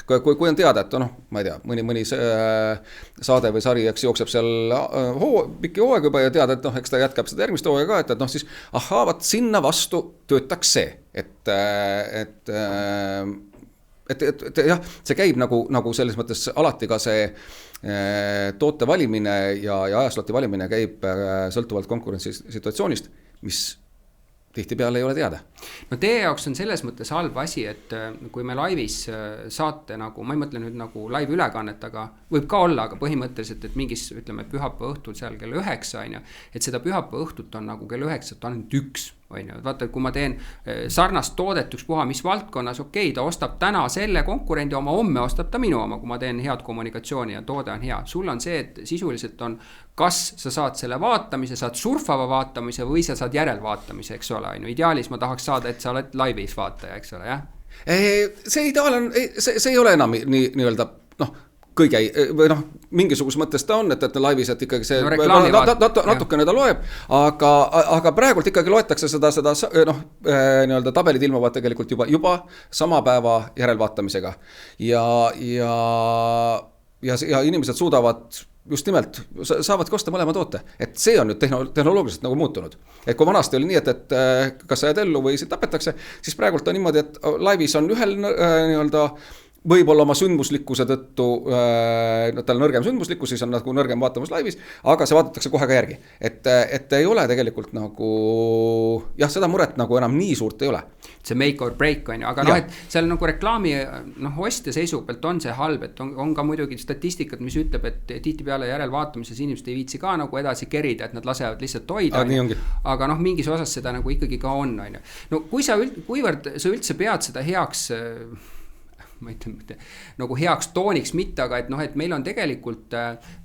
Kui on teada, et ma ei tea, mõni saade või sari, eks jookseb seal pikki hooaeg juba ja teada, et eks ta jätkab seda järgmist hooaega ka, et siis vaat sinna vastu töötaks see, et jah, see käib nagu selles mõttes alati ka see toote valimine ja ajasloti valimine käib sõltuvalt konkurentsi situatsioonist, mis tihtipeale ei ole teada. Teie jaoks on selles mõttes halb asi, et kui me laivis saate nagu, ma ei mõtle nüüd nagu live ülekannet, aga võib ka olla, aga põhimõtteliselt, et mingis, ütleme, pühapäeva õhtul seal kell 9 on ju, et seda pühapäeva õhtut on nagu kell 9 ainult 1. Vaata, kui ma teen sarnast toodet ükspuha mis valdkonnas, ta ostab täna selle konkurendi oma, homme ostab ta minu oma, kui ma teen head kommunikatsiooni ja toode on hea. Sul on see, et sisuliselt on, kas sa saad selle vaatamise, saad surfava vaatamise või sa saad järelvaatamise, eks ole. Ideaalis ma tahaks saada, et sa oled laivis vaataja, eks ole, jah? See ideaal on, see ei ole enam nii-öelda, kõige, või mingisugus mõttes ta on, et laivis, et ikkagi see natukene ta loeb, aga praegult ikkagi loetakse seda nii-öelda tabelid ilmuvad tegelikult juba sama päeva järelvaatamisega ja inimesed suudavad just nimelt, saavad kosta mõlema toote, et see on nüüd tehnoloogiliselt nagu muutunud. Et kui vanasti oli nii, et kas sa jääd ellu või sind tapetakse, siis praegult on niimoodi, et laivis on ühel nii-öelda võib-olla oma sündmuslikkuse tõttu, tal nõrgem sündmuslikkus, siis on nagu nõrgem vaatamus laivis, aga see vaadatakse kohe ka järgi. Et ei ole tegelikult nagu, jah, seda muret nagu enam nii suurt ei ole. See make or break on ju, aga et seal nagu reklaami ostja seisu pealt on see halb, et on ka muidugi statistikat, mis ütleb, et tihtipeale järelvaatamises inimesed ei viitsi ka nagu edasi kerida, et nad lasevad lihtsalt hoida. Aga mingis osas seda nagu ikkagi ka on ju. No kuivõrd sa üldse pead seda heaks ma ütlen, nagu heaks tooniks mitte, aga et meil on tegelikult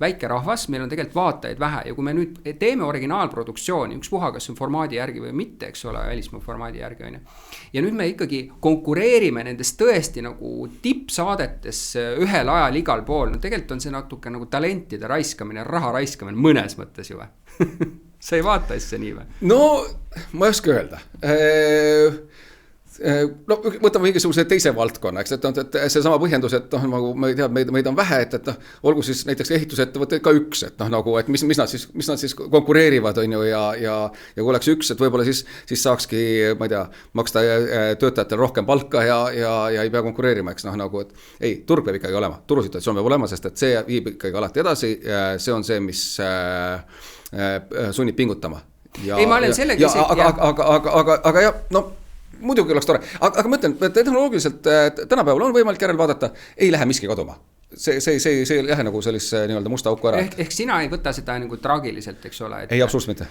väike rahvas, meil on tegelikult vaatajaid vähe ja kui me nüüd teeme originaalproduktsiooni, ükspuha, kas on formaadi järgi või mitte, eks ole, välismaa formaadi järgi on ju. Ja nüüd me ikkagi konkureerime nendes tõesti nagu tippsaadetes ühel ajal igal pool, tegelikult on see natuke nagu talentide raiskamine, raha raiskamine mõnes mõttes ju. Sa ei vaata asja nii või? No, ma ei oska öelda. No võtame mingisuguse teise valdkonna, eks, et seesama põhjendus, et noh, nagu ma ei tea, meid on vähe, et noh, olgu siis näiteks ehitusettevõte ka üks, et noh, nagu, et mis nad siis konkureerivad, on ju, ja kui oleks üks, et võib-olla siis saakski, ma ei tea, maksta töötajatele rohkem palka ja ei pea konkureerima, eks noh, nagu, et ei, turg peab ikkagi olema, turusituatsioon peab olema, sest et see viib ikkagi alati edasi, see on see, mis sunnib pingutama. Ei, ma olen sellega aga jah, no muidugi oleks tore, aga ma ütlen, tehnoloogiliselt tänapäeval on võimalik järel vaadata, ei lähe miski kaduma. See ei lähe nagu sellise nii-öelda musta auku ära. Ehk sina ei võta seda nagu traagiliselt, eks ole. Ei, absoluutselt mitte.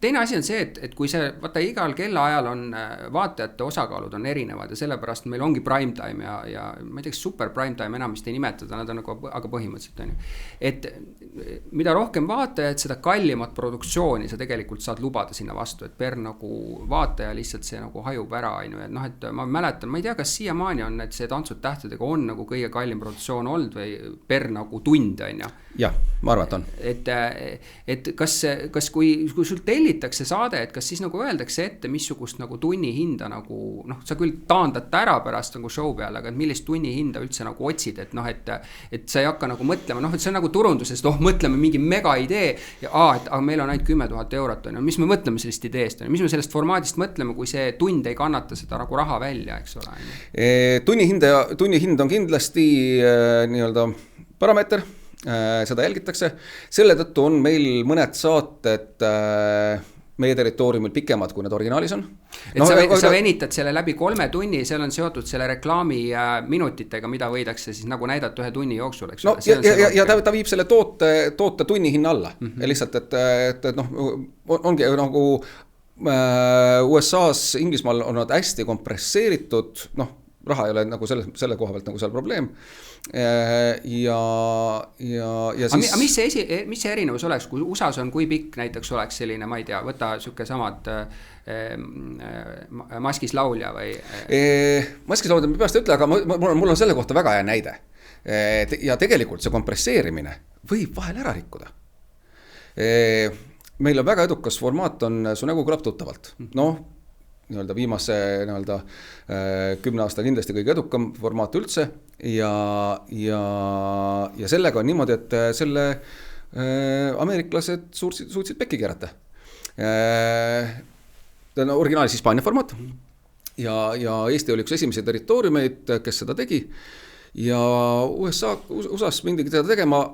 Teine asi on see, et kui see, vaata igal kellaajal on vaatajate osakaalud on erinevad ja sellepärast meil ongi prime time ja ma ei tea, super prime time enam vist ei nimetada, nad on nagu, aga põhimõtteliselt on ju. Et mida rohkem vaatajaid, seda kallimat produktsiooni sa tegelikult saad lubada sinna vastu, et per nagu vaataja lihtsalt see nagu hajub ära, on ju, et noh, et ma mäletan, ma ei tea, kas siiamaani on, et see Tantsud tähtedega on nagu kõige kallim produktsioon olnud või per nagu tund, on ju. Jah, ma arvan, et on. Et kas kui sul tellitakse saade, et kas siis nagu öeldakse ette, missugust nagu tunni hinda nagu, noh, sa küll taandad ära pärast nagu show peale, aga millist tunni hinda üldse nagu otsid, et noh, et sa ei hakka nagu mõtlema, noh, et see on nagu turundusest, mõtleme mingi mega idee ja aga meil on ainult 10 000 eurot, on ju, mis me mõtleme sellest ideest, on ju, mis me sellest formaadist mõtleme, kui see tund ei kannata seda nagu raha välja, eks ole. Tunni hind on kindlasti nii-öelda parameeter, seda jälgitakse. Selle tõttu on meil mõned saated meie territooriumil pikemad, kui need originaalis on. Et sa venitad selle läbi 3 tunni, seal on seotud selle reklaami minutitega, mida võidakse siis nagu näidata 1 tunni jooksul, eks ole. Ja ta viib selle toote tunni hinna alla. Ja lihtsalt, et noh, ongi nagu USA-s, Inglismaal on nad hästi kompresseeritud, noh, raha ei ole nagu selle koha pealt nagu seal probleem. Ja siis... Mis see erinevus oleks, kui USAs on kui pikk näiteks oleks selline, ma ei tea, võta sükke samad Maskis laulja või... Maskis laulja ma peast ei ütle, aga mul on selle kohta väga hea näide. Ja tegelikult see kompresseerimine võib vahel ära rikkuda. Meil on väga edukas formaat, on Su nägu kõlab tuttavalt. Noh, nii-öelda viimase 10 aasta kindlasti kõige edukam formaat üldse ja sellega on niimoodi, et selle ameeriklased suutsid pekki keerata. Ta on originaalis Hispaania formaat ja Eesti oli üks esimesi territooriumeid, kes seda tegi ja USA's mindigi teda tegema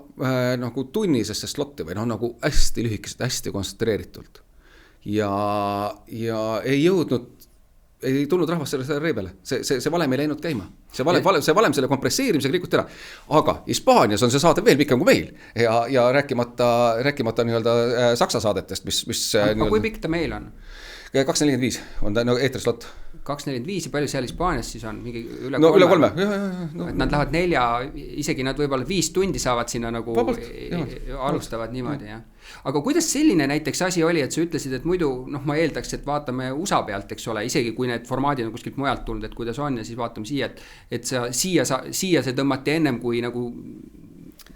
nagu tunnisesse slotti või noh, nagu hästi lühikesed, hästi kontsentreeritult. Ja ei tulnud rahvast selle reibele. See valem ei läinud käima. See valem selle kompresseerimisega rikuti ära. Aga Hispaanias on see saade veel pikem kui meil. Ja rääkimata nii-öelda Saksa saadetest, mis aga kui pikk ta meil on? 245 on ta eetrislott. 245 ja palju seal Hispaanias siis on? Mingi üle 3? No üle 3, no. Nad lähevad 4, isegi nad võivad 5 tundi saavad sinna nagu vabalt, alustavad niimoodi. Ja. Aga kuidas selline näiteks asi oli, et sa ütlesid, et muidu noh, ma eeldaks, et vaatame USA pealt, eks ole, isegi kui need formaadid on kuskilt mujalt tulnud, et kuidas on ja siis vaatame siia, et siia see tõmmati ennem kui nagu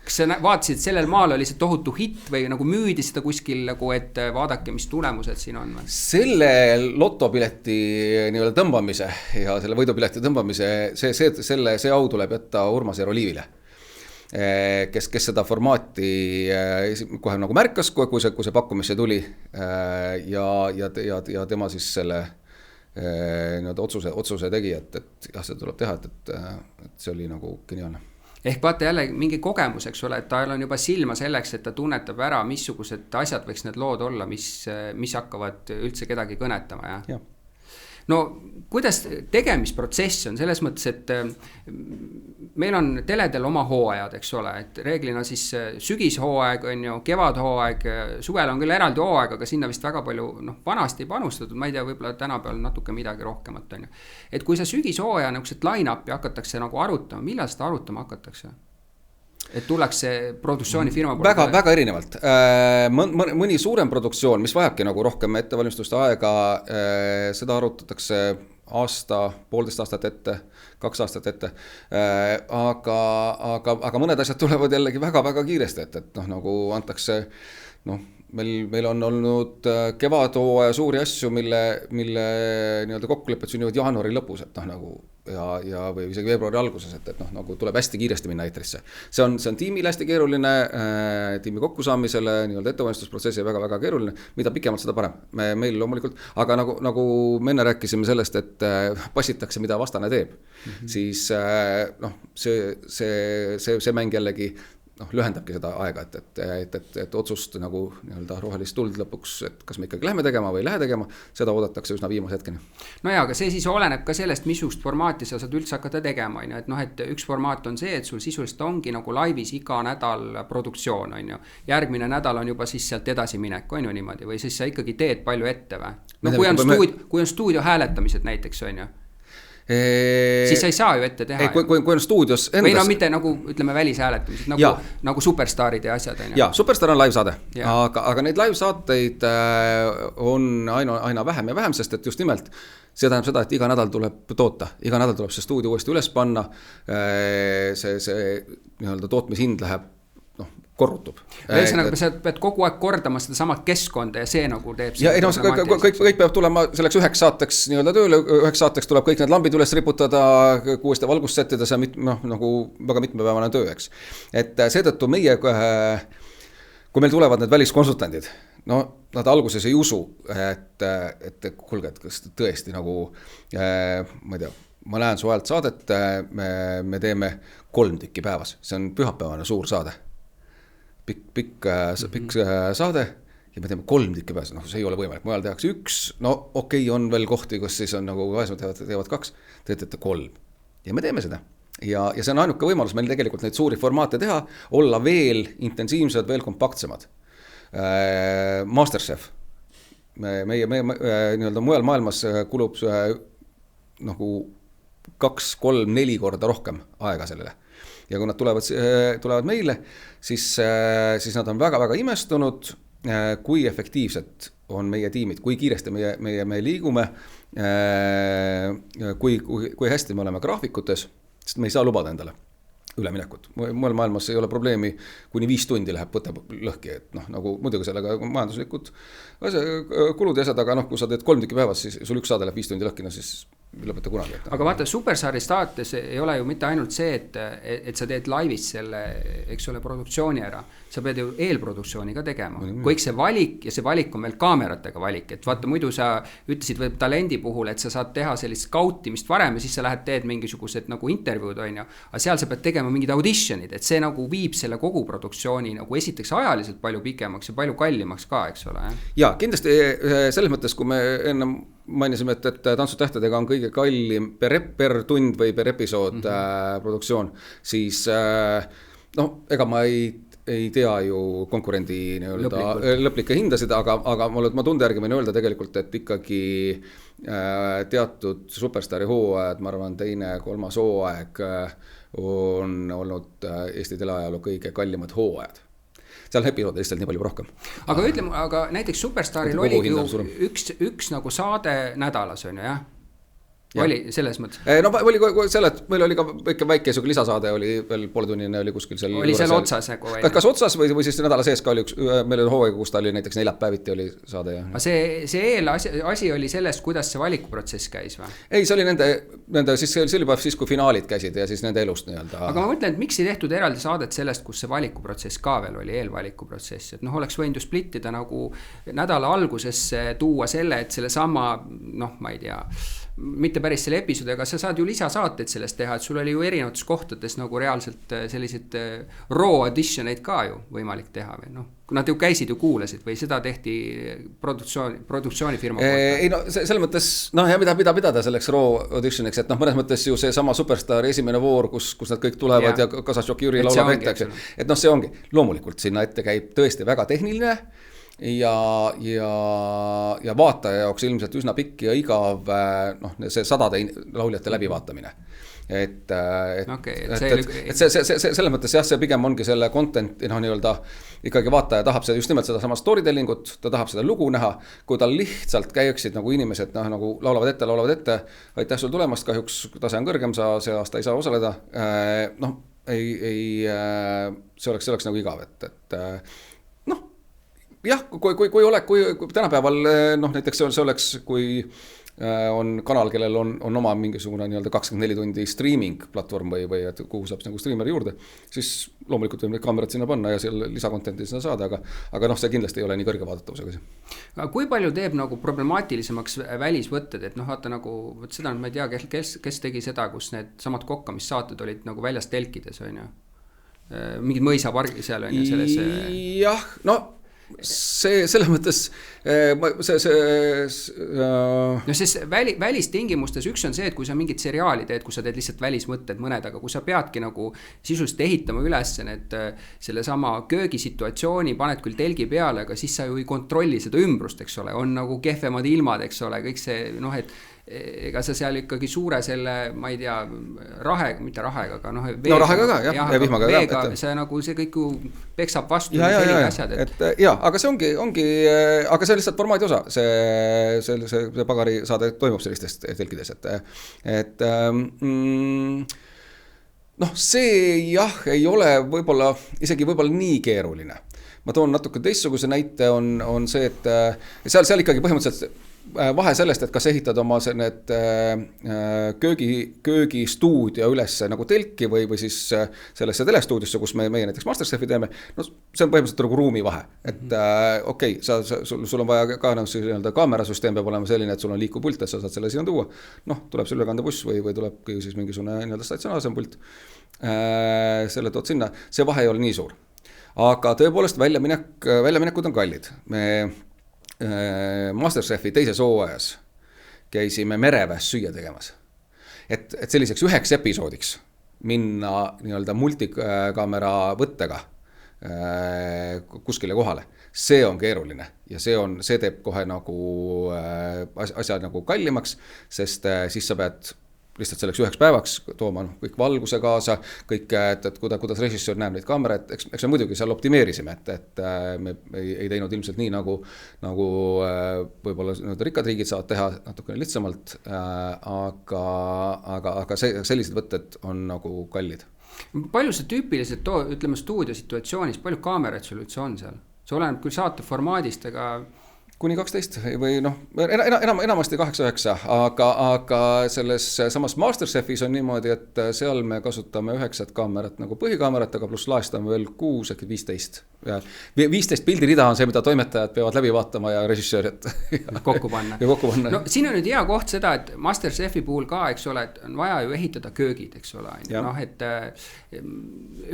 kas sa vaatasid, et sellel maal oli see tohutu hitt või nagu müüdi seda kuskil nagu, et vaadake, mis tulemused siin on? Selle lotopileti nii-öelda tõmbamise ja selle võidupileti tõmbamise, see au tuleb jätta Urmas Jaroliivile, kes seda formaati kohe nagu märkas, kui see pakkumisse tuli ja tema siis selle otsuse tegi, et jah, see tuleb teha, et see oli nagu geniaalne. Ehk vaata jälle mingi kogemus, eks ole, et tal on juba silma selleks, et ta tunnetab ära, missugused asjad võiks need lood olla, mis hakkavad üldse kedagi kõnetama. Ja? No kuidas tegemisprotsess on selles mõttes, et meil on teledel oma hooajad, eks ole, et reeglina siis sügishooaeg on ju, kevadhooaeg, suvel on küll eraldi hooaeg, aga sinna vist väga palju vanasti ei panustatud, ma ei tea, võib-olla tänapäeval natuke midagi rohkemat on ju. Et kui sa sügishooaja niisugused line-upi hakatakse nagu arutama, millal seda arutama hakatakse? Et tullakse produktsioonifirma poole? Väga erinevalt. Mõni suurem produktsioon, mis vajabki nagu rohkem ettevalmistuste aega, seda arutatakse aasta, 1,5 aastat ette, 2 aastat ette. Aga mõned asjad tulevad jällegi väga-väga kiiresti, et noh, nagu antakse meil on olnud kevadhooaja suuri asju, mille nii-öelda kokkulepped sünnivad jaanuari lõpus, et noh, nagu ja või isegi veebruari alguses, et noh, nagu tuleb hästi kiiresti minna eetrisse. See on tiimil hästi keeruline, tiimi kokkusaamisele, nii-öelda ettevalmistusprotsessi väga-väga keeruline, mida pikemalt seda parem. Meil loomulikult, aga nagu me enne rääkisime sellest, et passitakse, mida vastane teeb, siis noh, see mäng jällegi lühendabki seda aega, et otsust nagu nii-öelda rohelist tuld lõpuks, et kas me ikkagi lähme tegema või ei lähe tegema, seda oodatakse üsna viimase hetkeni. No jaa, aga see siis oleneb ka sellest, missugust formaati sa saad üldse hakata tegema, on ju, et noh, et üks formaat on see, et sul sisuliselt ongi nagu laivis iga nädal produktsioon, on ju. Järgmine nädal on juba siis sealt edasi minek, on ju niimoodi, või siis sa ikkagi teed palju ette või? No kui on stuudio hääletamised näiteks, on ju. Siis sa ei saa ju ette teha. Kui on stuudios endas... Või no mitte nagu, ütleme, välishääletamised, nagu superstaarid ja asjad. Jaa, Superstar on live-saade, aga neid live-saateid on aina vähem ja vähem, sest et just nimelt see tähendab seda, et iga nädal tuleb toota, iga nädal tuleb see stuudio uuesti üles panna, see nii-öelda tootmishind läheb korrutub. Ühesõnaga, sa pead kogu aeg kordama seda samat keskkonda ja see nagu teeb... Ja ei, no, kõik peab tulema selleks 9 saateks nii-öelda tööle, 9 saateks tuleb kõik need lambid üles riputada, uuesti valgust sättida, see on nagu väga mitmepäevane töö, eks. Et seetõttu meie, kui meil tulevad need väliskonsultandid, no nad alguses ei usu, et kuulge, et kas tõesti nagu, ma ei tea, ma näen su ajalt saadet, me teeme 3 tükki päevas, see on pühapäevane suur saade. Pikk saade ja me teeme 3 tükki päevas, see ei ole võimalik, mujal tehakse 1, no okei, on veel kohti, kus siis on nagu vaesemad teevad 2, teete 3 ja me teeme seda ja see on ainuke võimalus meil tegelikult neid suuri formaate teha, olla veel intensiivsed, veel kompaktsemad. Masterchef, meie nii-öelda mujal maailmas kulub nagu 2, 3, 4 korda rohkem aega sellele. Ja kui nad tulevad meile, siis nad on väga-väga imestunud, kui efektiivselt on meie tiimid, kui kiiresti me liigume, kui hästi me oleme graafikutes, sest me ei saa lubada endale üleminekut. Mujal maailmas ei ole probleemi, kuni 5 tundi läheb võtab lõhki, et noh, nagu muidugi sellega majanduslikud kulud ja asjad, aga noh, kui sa teed 3 tükki päevas, siis sul 1 saade läheb 5 tundi lõhki, no siis lõpeta kunagi. Aga vaata, Superstaari saates ei ole ju mitte ainult see, et sa teed laivis selle, eks ole, produktsiooni ära. Sa pead ju eelproduktsiooni ka tegema. Kõik see valik ja see valik on veel kaameratega valik. Et vaata, muidu sa ütlesid või talendi puhul, et sa saad teha sellist skautimist varem ja siis sa lähed teed mingisugused nagu intervjuud, on ju. Aga seal sa pead tegema mingid auditionid, et see nagu viib selle kogu produktsiooni nagu esiteks ajaliselt palju pikemaks ja palju kallimaks ka, eks ole. Ja, kindlasti selles mõttes, kui me enne mainisime, et Tantsutähtedega on kõige kallim per tund või per episood produktsioon, siis ega ma ei tea ju konkurendi lõplikke hindasid, aga ma tunde järgi võin öelda tegelikult, et ikkagi teatud Superstaari hooajad, ma arvan, 2., 3. hooaeg on olnud Eesti teleajaloo kõige kallimad hooajad. Seal episood lihtsalt nii palju rohkem. Aga ütleme, aga näiteks Superstaaril oli ju üks nagu saade nädalas, on ju, jah? Oli selles mõttes? No oli selle, et meil oli ka ikka väike lisasaade, oli veel pooltunnine, oli kuskil seal. Oli seal otsas nagu? Kas otsas või siis nädala sees ka oli üks, meil oli hooaega, kus ta oli näiteks 4 päeviti oli saade. Aga see asi oli sellest, kuidas see valikuprotsess käis või? Ei, see oli nende siis see oli juba siis, kui finaalid käisid ja siis nende elust nii-öelda. Aga ma mõtlen, et miks ei tehtud eraldi saadet sellest, kus see valikuprotsess ka veel oli, eelvalikuprotsess, et oleks võinud ju splittida nagu nädala algusesse tuua selle, et selle sama, ma ei tea, mitte päris selle episoodi, aga sa saad ju lisasaateid sellest teha, et sul oli ju erinevates kohtades nagu reaalselt sellised raw auditioneid ka ju võimalik teha või nad ju käisid ju kuulasid või seda tehti produktsioonifirma poolt? Ei selles mõttes, ja mida pidada selleks raw auditioniks, et mõnes mõttes ju see sama Superstar esimene voor, kus nad kõik tulevad ja Kasasjok Jüri laulab ette, et see ongi, loomulikult sinna ette käib tõesti väga tehniline ja vaataja jaoks ilmselt üsna pikk ja igav see 100 lauljate läbivaatamine. Et selles mõttes jah, see pigem ongi selle content nii-öelda ikkagi vaataja tahab see just nimelt seda sama storytellingut, ta tahab seda lugu näha, kui tal lihtsalt käiksid nagu inimesed nagu laulavad ette, aitäh sul tulemast, kahjuks tase on kõrgem, sa see aasta ei saa osaleda, see oleks nagu igav, et jah, kui tänapäeval noh, näiteks see oleks, kui on kanal, kellel on oma mingisugune nii-öelda 24 tundi streaming platvorm või et kuhu saab nagu streameri juurde, siis loomulikult võib need kaamerad sinna panna ja seal lisakontenti sinna saada, aga noh, see kindlasti ei ole nii kõrge vaadatavusega see. Kui palju teeb nagu problemaatilisemaks välisvõtted, et noh, vaata nagu, võt seda ma ei tea, kes tegi seda, kus need samad kokkamissaated olid nagu väljas telkides, on ju? Mingid mõisapargi seal on ju selles... Jah, no see selles mõttes no sest välistingimustes üks on see, et kui sa mingid seriaali teed, kui sa teed lihtsalt välismõtted mõned, aga kui sa peadki nagu sisuliselt ehitama üles need selle sama köögisituatsiooni, paned küll telgi peale, aga siis sa ju ei kontrolli seda ümbrust, eks ole, on nagu kehvemad ilmad, eks ole, kõik see noh, et ega sa seal ikkagi suure selle, ma ei tea, mitte rahega, aga noh veega, no rahega ka, jah, ja vihmaga veega, see nagu see kõik ju peksab vastu asjad, aga see ongi, aga see on lihtsalt formaadi osa, see pagari saade toimub sellistest telkides, et noh, see jah, ei ole isegi võib-olla nii keeruline. Ma toon natuke teistsuguse näite, on see, et seal ikkagi põhimõtteliselt vahe sellest, et kas ehitad oma need köögistuudio üles nagu telki või siis sellesse telestuudiosse, kus meie näiteks Masterchefi teeme, no see on põhimõtteliselt nagu ruumi vahe. Et okei, sul on vaja ka nii-öelda kaamerasüsteem peab olema selline, et sul on liikuv pult, et sa saad selle sinna tuua. Noh, tuleb see ülekandebuss või tuleb siis mingisugune nii-öelda statsionaarsem pult. Selle tood sinna, see vahe ei ole nii suur. Aga tõepoolest väljaminekud on kallid. Me Masterchefi teises hooajas käisime mereväes süüa tegemas. Et selliseks üheks episoodiks minna nii-öelda multikaamera võttega kuskile kohale. See on keeruline ja see teeb kohe nagu asja nagu kallimaks, sest siis sa pead lihtsalt selleks üheks päevaks tooma kõik valguse kaasa, kõik, et kuidas režissöör näeb neid kaameraid, eks me muidugi seal optimeerisime, et me ei teinud ilmselt nii, nagu võib-olla rikkad riigid saavad teha natukene lihtsamalt, aga sellised võtted on nagu kallid. Palju see tüüpiliselt, ütleme stuudiosituatsioonis, palju kaameraid sul üldse on seal? See oleneb küll saate formaadist, aga... Kuni 12 või noh, enamasti 8-9, aga selles samas Masterchefis on niimoodi, et seal me kasutame 9 kaamerat nagu põhikaamerat, aga pluss laestame veel 6, äkki 15. 15 pildirida on see, mida toimetajad peavad läbi vaatama ja režissöörid kokku panna. No siin on nüüd hea koht seda, et Masterchefi puhul ka, eks ole, et on vaja ju ehitada köögid, eks ole. Noh, et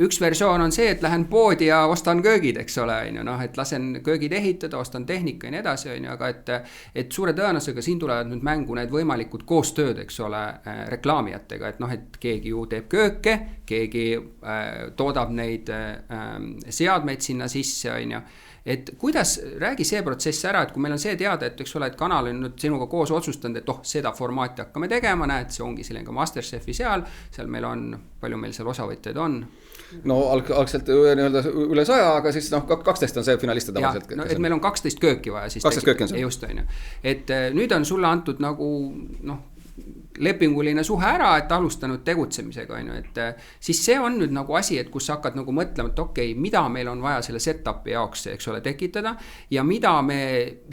üks versioon on see, et lähen poodi ja ostan köögid, eks ole. Noh, et lasen köögid ehitada, ostan tehnika ja nii edasi. Aga et suure tõenäosusega siin tulevad nüüd mängu need võimalikud koostööd, eks ole, reklaamijatega, et noh, et keegi ju teeb kööke, keegi toodab neid seadmeid sinna sisse, on ju. Et kuidas, räägi see protsess ära, et kui meil on see teada, et eks ole, et kanal on nüüd sinuga koos otsustanud, et seda formaati hakkame tegema, näed, see ongi selline ka Masterchefi seal meil on, palju meil seal osavõtjaid on? No algselt nii-öelda üle 100, aga siis 12 on see finaliste tavaliselt. No, et meil on 12 kööki vaja. 12 kööki on see. Just on ju. Et nüüd on sulle antud nagu lepinguline suhe ära, et alustanud tegutsemisega, on ju, et siis see on nüüd nagu asi, et kus sa hakkad nagu mõtlema, et okei, mida meil on vaja selle setupi jaoks, eks ole, tekitada ja mida me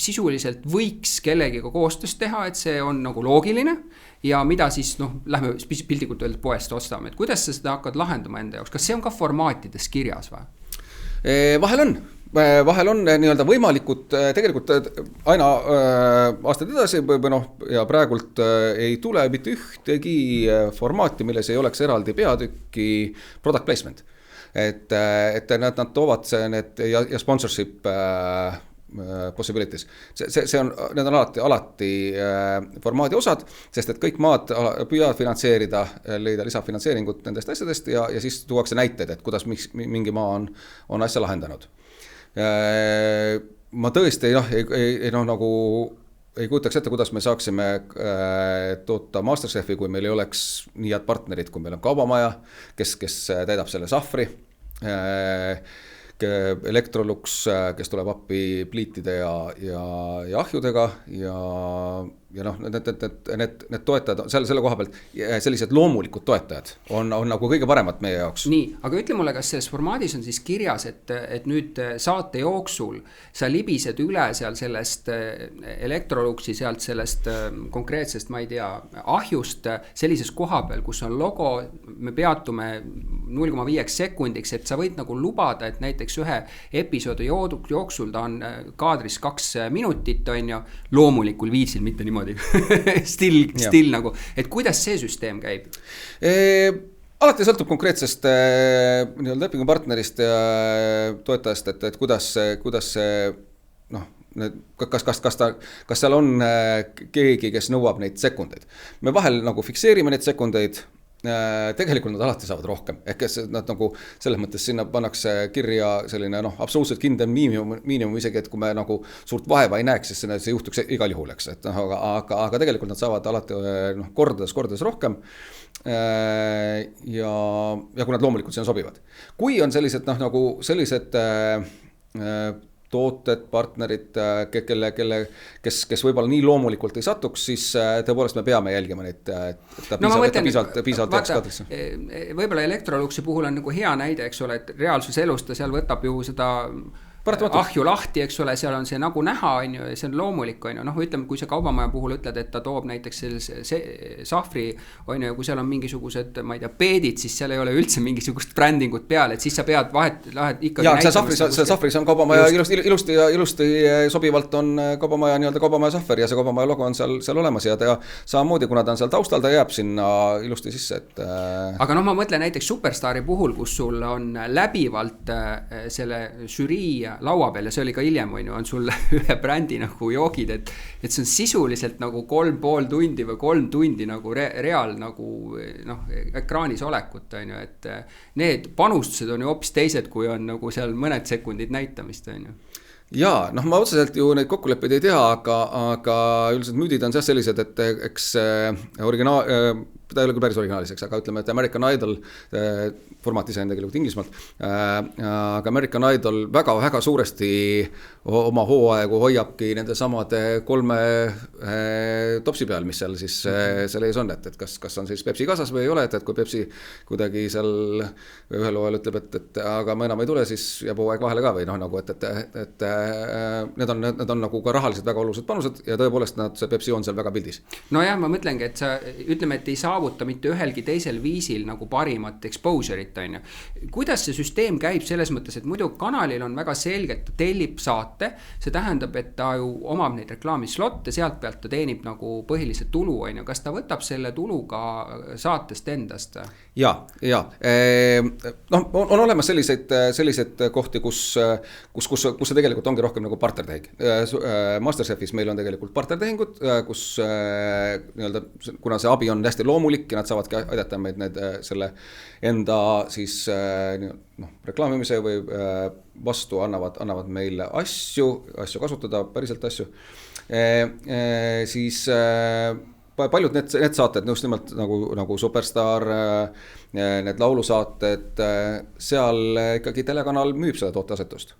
sisuliselt võiks kellegiga koostöös teha, et see on nagu loogiline ja mida siis, lähme pildikult öeldes poest ostame, et kuidas sa seda hakkad lahendama enda jaoks, kas see on ka formaatides kirjas või? Vahel on nii-öelda võimalikud tegelikult aina aastad edasi ja praegult ei tule mitte ühtegi formaati, milles ei oleks eraldi peatükki product placement. Et nad toovad need ja sponsorship possibilities. Need on alati formaadi osad, sest et kõik maad püüavad finantseerida, leida lisafinantseeringut nendest asjadest ja siis tuuakse näited, et kuidas mingi maa on asja lahendanud. Ma tõesti ei kujutaks ette, kuidas me saaksime toota Masterchefi, kui meil ei oleks nii head partnerid, kui meil on kaubamaja, kes täidab selle sahvri, Electrolux, kes tuleb appi pliitide ja ahjudega ja ja noh, need toetajad, selle koha pealt sellised loomulikud toetajad on nagu kõige paremad meie jaoks. Nii, aga ütle mulle, kas selles formaadis on siis kirjas, et nüüd saate jooksul sa libised üle seal sellest Electroluxi, sealt sellest konkreetsest, ma ei tea, ahjust sellises koha peal, kus on logo, me peatume 0,5 sekundiks, et sa võid nagu lubada, et näiteks ühe episoodi jooksul ta on kaadris 2 minutit, on ju, loomulikul viisil, mitte niimoodi still nagu, et kuidas see süsteem käib? Alati sõltub konkreetsest nii-öelda lepingupartnerist ja toetajast, et kuidas see noh, kas seal on keegi, kes nõuab neid sekundeid. Me vahel nagu fikseerime neid sekundeid, tegelikult nad alati saavad rohkem, ehk nad nagu selles mõttes sinna pannakse kirja selline absoluutselt kindel miinimum isegi, et kui me nagu suurt vaeva ei näeks, siis see juhtuks igal juhul, eks, et aga tegelikult nad saavad alati kordades rohkem ja kui nad loomulikult sinna sobivad. Kui on sellised nagu sellised tooted, partnerid, kes võib-olla nii loomulikult ei satuks, siis tõepoolest me peame jälgima neid, piisavalt jääks kadrisse. Võib-olla Electroluxi puhul on nagu hea näide, eks ole, et reaalsus elus ta seal võtab ju seda ahju lahti, eks ole, seal on see nagu näha, on ju, ja see on loomulik, on ju, noh, ütleme, kui see kaubamaja puhul ütled, et ta toob näiteks sahvri, on ju, kui seal on mingisugused, ma ei tea, peedid, siis seal ei ole üldse mingisugust brändingut peal, et siis sa pead lähed ikkagi näitama. See sahvris on kaubamaja ilusti sobivalt on kaubamaja nii-öelda kaubamaja sahver ja see kaubamaja logo on seal olemas ja ta samamoodi, kuna ta on seal taustal, ta jääb sinna ilusti sisse, et aga noh, ma mõtlen näiteks Superstari puhul, kus sul on läbivalt selle žürii laua peal ja see oli ka hiljem, on sul ühe brändi nagu joogid, et see on sisuliselt nagu 3,5 tundi või 3 tundi nagu reaal nagu ekraanis olekut, on ju, et need panustused on ju hoopis teised, kui on nagu seal mõned sekundid näitamist, on ju. Jaa, ma otseselt ju neid kokkuleppeid ei tea, aga üldiselt müüdid on sellised, et eks ta ei ole küll päris originaalis, aga ütleme, et American Idol formaat ise on tegelikult Inglismaalt, aga American Idol väga suuresti oma hooaegu hoiabki nende samade 3 topsi peal, mis seal siis seal ees on, et kas on siis Pepsi kaasas või ei ole, et kui Pepsi kuidagi seal ühel hooajal ütleb, et aga ma enam ei tule, siis jääb hooaeg vahele ka või nagu, et need on nagu ka rahaliselt väga olulised panused ja tõepoolest see Pepsi on seal väga pildis. No jah, ma mõtlengi, et sa ütleme, et ei saavuta mitte ühelgi teisel viisil nagu parimat exposure'it, on ju. Kuidas see süsteem käib selles mõttes, et muidu kanalil on väga selgelt, ta tellib saate, see tähendab, et ta ju omab neid reklaamislotte, sealt pealt ta teenib nagu põhilise tulu, on ju. Kas ta võtab selle tulu ka saatest endast? Ja. On olemas sellised kohti, kus see tegelikult ongi rohkem nagu partnertehing. Masterchefis meil on tegelikult partnertehingud, kus kuna see abi on hästi loomulik ja nad saavadki aidata meid selle enda siis reklaamimise või vastu annavad meile asju kasutada, päriselt asju, siis paljud need saated, just nimelt nagu Superstar, need laulusaated, seal ikkagi telekanal müüb seda tooteasetust.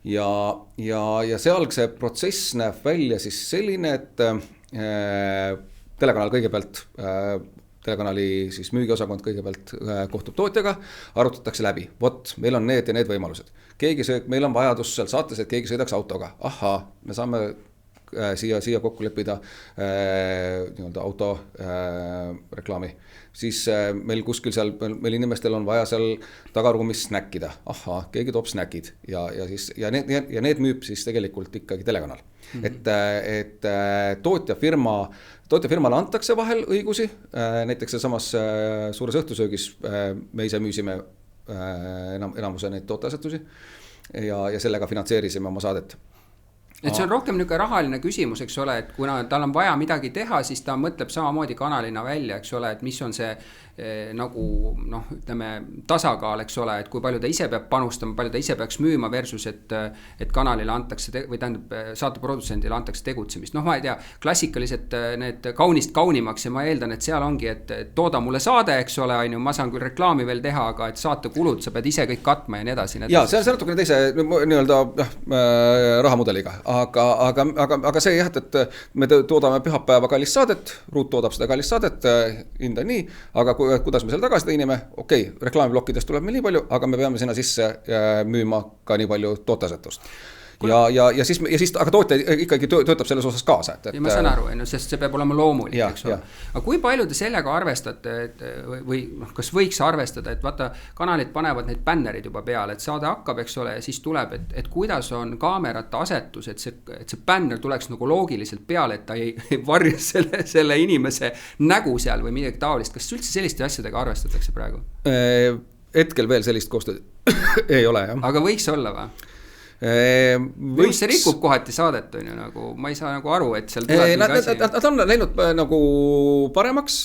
Ja seal see protsess näeb välja siis selline, et telekanal kõigepealt, telekanali siis müügiosakond kõigepealt kohtub tootjaga, arutatakse läbi. Vot, meil on need ja need võimalused. Meil on vajadus seal saates, et keegi sõidaks autoga. Ahaa, me saame siia kokku leppida nii-öelda auto reklaami. Siis meil kuskil seal, meil inimestel on vaja seal tagaruumis snäkkida. Ahaa, keegi toob snäkid ja need müüb siis tegelikult ikkagi telekanal. Et tootjafirmale antakse vahel õigusi, näiteks samas suures õhtusöögis me ise müüsime enamuse neid tooteasetusi ja sellega finantseerisime oma saadet. Et see on rohkem niisugune rahaline küsimus, eks ole, et kuna tal on vaja midagi teha, siis ta mõtleb samamoodi kanalina välja, eks ole, et mis on see nagu ütleme tasakaal, eks ole, et kui palju ta ise peab panustama, palju ta ise peaks müüma versus, et kanalile antakse või tähendab saate produtsendile antakse tegutsemist. Ma ei tea, klassikalised need kaunist kaunimaks ja ma eeldan, et seal ongi, et tooda mulle saade, eks ole, ma saan küll reklaami veel teha, aga et saate kulud sa pead ise kõik katma ja nii edasi. Ja see on natukene teise nii-öelda rahamudeliga, aga see jah, et me toodame pühapäeva kallist saadet, Ruut toodab seda kallist saadet, hind on nii, aga kuidas me selle tagasi teenime, reklaamiblokkidest tuleb meil nii palju, aga me peame sinna sisse müüma ka nii palju tooteasetust. Ja siis, aga tootja ikkagi töötab selles osas kaasa. Ja ma saan aru, sest see peab olema loomulik, eks ole. Aga kui palju te sellega arvestate, või kas võiks arvestada, et vaata, kanalid panevad neid bännerid juba peale, et saade hakkab, eks ole, ja siis tuleb, et kuidas on kaamerate asetus, et see bänner tuleks nagu loogiliselt peale, et ta ei varja selle inimese nägu seal või midagi taolist. Kas üldse selliste asjadega arvestatakse praegu? Hetkel veel sellist koostööd ei ole, jah. Aga võiks olla või? Või see rikub kohati saadet, on ju, nagu, ma ei saa nagu aru, et seal tuleb mingi asi. Nad on läinud nagu paremaks,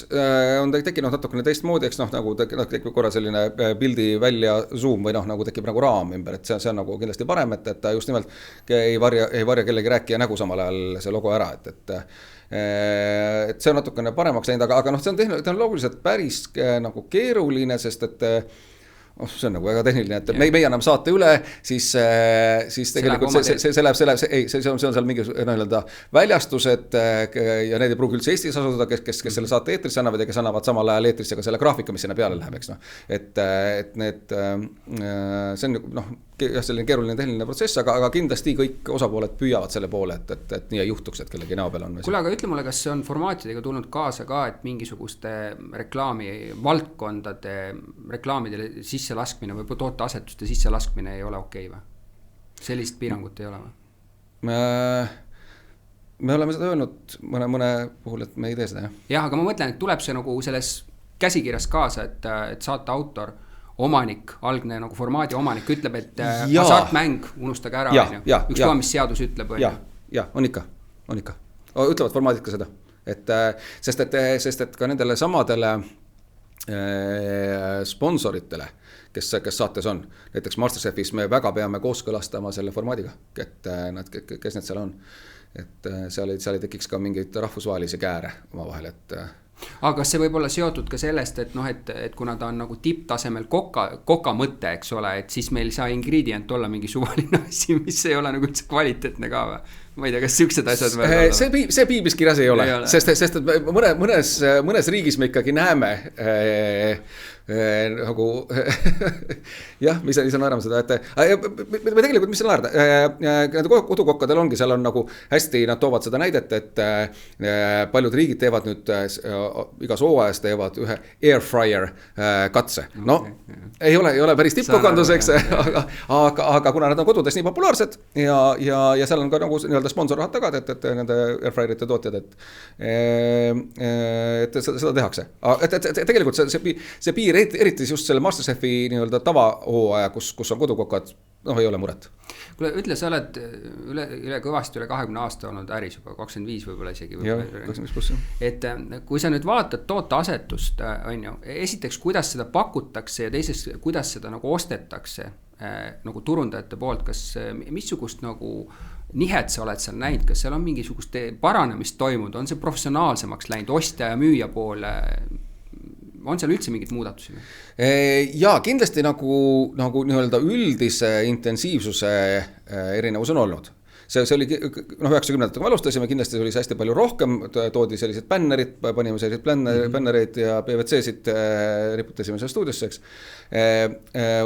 on tekkinud natukene teistmoodi, eks nagu tekib korra selline pildi välja zoom või nagu tekib nagu raam ümber, et see on nagu kindlasti parem, et ta just nimelt ei varja kellegi rääkija nägu samal ajal see logo ära, et see on natukene paremaks läinud, aga see on tehnoloogiliselt päris nagu keeruline, sest et see on nagu väga tehniline, et meie anname saate üle, siis tegelikult see on seal mingi väljastused ja need ei pruugi üldse Eestis asutada, kes selle saate eetrisse annavad ja kes annavad samal ajal eetrisse ka selle graafika, mis sinna peale läheb, eks et need, see on selline keeruline tehniline protsess, aga kindlasti kõik osapooled püüavad selle poole, et nii ei juhtuks, et kellegi näo peal on. Kuule, aga ütle mulle, kas see on formaatidega tulnud kaasa ka, et mingisuguste reklaami valdkondade reklaamidele sisselaskmine või tooteasetuste sisselaskmine ei ole okei või? Sellist piirangut ei ole või? Me oleme seda öelnud mõne puhul, et me ei tee seda, jah. Jah, aga ma mõtlen, et tuleb see nagu selles käsikirjas kaasa, et saate autor omanik, algne nagu formaadi omanik ütleb, et hasartmäng unustage ära, ükskõik mis seadus ütleb. Ja, on ikka. Ütlevad formaadid ka seda. Sest et ka nendele samadele sponsoritele, kes saates on, näiteks MasterChefis me väga peame kooskõlastama selle formaadiga, et kes need seal on. Et seal ei tekiks ka mingeid rahvusvahelisi kääre oma vahel, et aga kas see võib olla seotud ka sellest, et et kuna ta on nagu tipptasemel koka mõte, eks ole, et siis meil saa ingredient olla mingi suvaline asi, mis ei ole nagu üldse kvaliteetne ka või? Ma ei tea, kas siuksed asjad see piibis kirjas ei ole. Sest et mõnes riigis me ikkagi näeme nagu jah, mis on naerama seda, et me tegelikult, mis on naerda, kodukokkadel ongi, seal on nagu hästi, nad toovad seda näidet, et paljud riigid teevad nüüd igas hooajas teevad ühe airfryer katse. No, ei ole päris tippkokanduseks, aga kuna nad on kodudes nii populaarsed ja seal on ka nagu sponsorrahad tagad, et nende airfryerite tootjad, et seda tehakse. Tegelikult see piir, eriti just selle MasterChefi nii-öelda tavahooaja, kus on kodukokad, ei ole muret. Kuule, ütle, sa oled üle kõvasti üle 20 aasta olnud äris juba, 25 võib-olla isegi. Jah, 25+. Et kui sa nüüd vaatad tooteasetust, on ju, esiteks, kuidas seda pakutakse ja teiseks, kuidas seda nagu ostetakse nagu turundajate poolt, kas missugust nagu nihet sa oled seal näinud, kas seal on mingisugust paranemist toimunud, on see professionaalsemaks läinud ostja ja müüja poole, on seal üldse mingid muudatusi? Ja kindlasti nagu nii-öelda üldise intensiivsuse erinevus on olnud. See oli, 90-ndatel me alustasime, kindlasti oli see hästi palju rohkem, toodi sellised bännerid, panime sellised bännereid ja PVC-sid riputasime seal stuudiosse, eks.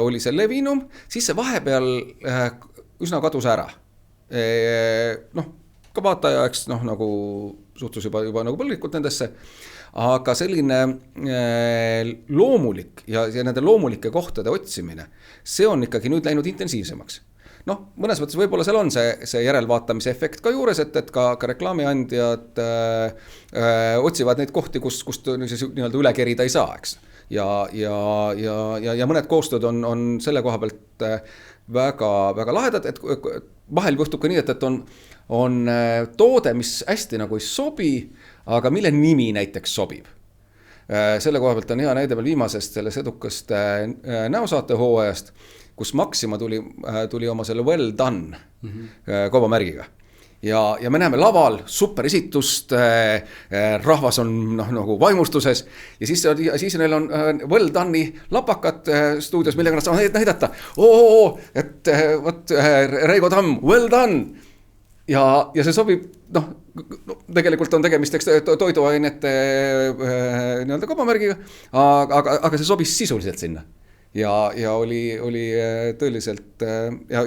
Oli see levinum, siis see vahepeal üsna kadus ära. Ka vaataja, eks, nagu suhtus juba nagu põlglikult nendesse, aga selline loomulik ja nende loomulike kohtade otsimine, see on ikkagi nüüd läinud intensiivsemaks. Mõnes mõttes võib-olla seal on see järelvaatamise efekt ka juures, et ka reklaamiandjad otsivad neid kohti, kust nii-öelda üle kerida ei saa, eks. Ja mõned koostööd on selle koha pealt väga, väga lahedad, et vahel juhtub ka nii, et on toode, mis hästi nagu ei sobi, aga mille nimi näiteks sobib. Selle koha pealt on hea näide veel viimasest selles edukast näosaate hooajast, kus Maxima tuli oma selle well done kaubamärgiga. Ja me näeme laval super esitust, rahvas on nagu vaimustuses ja siis neil on well done'i lapakad stuudios, millega nad saavad näidata. Et võt, Reigo Tamm, well done! ja see sobib, tegelikult on tegemist toiduainete nii-öelda kaubamärgiga, aga see sobis sisuliselt sinna. Ja oli tõeliselt ja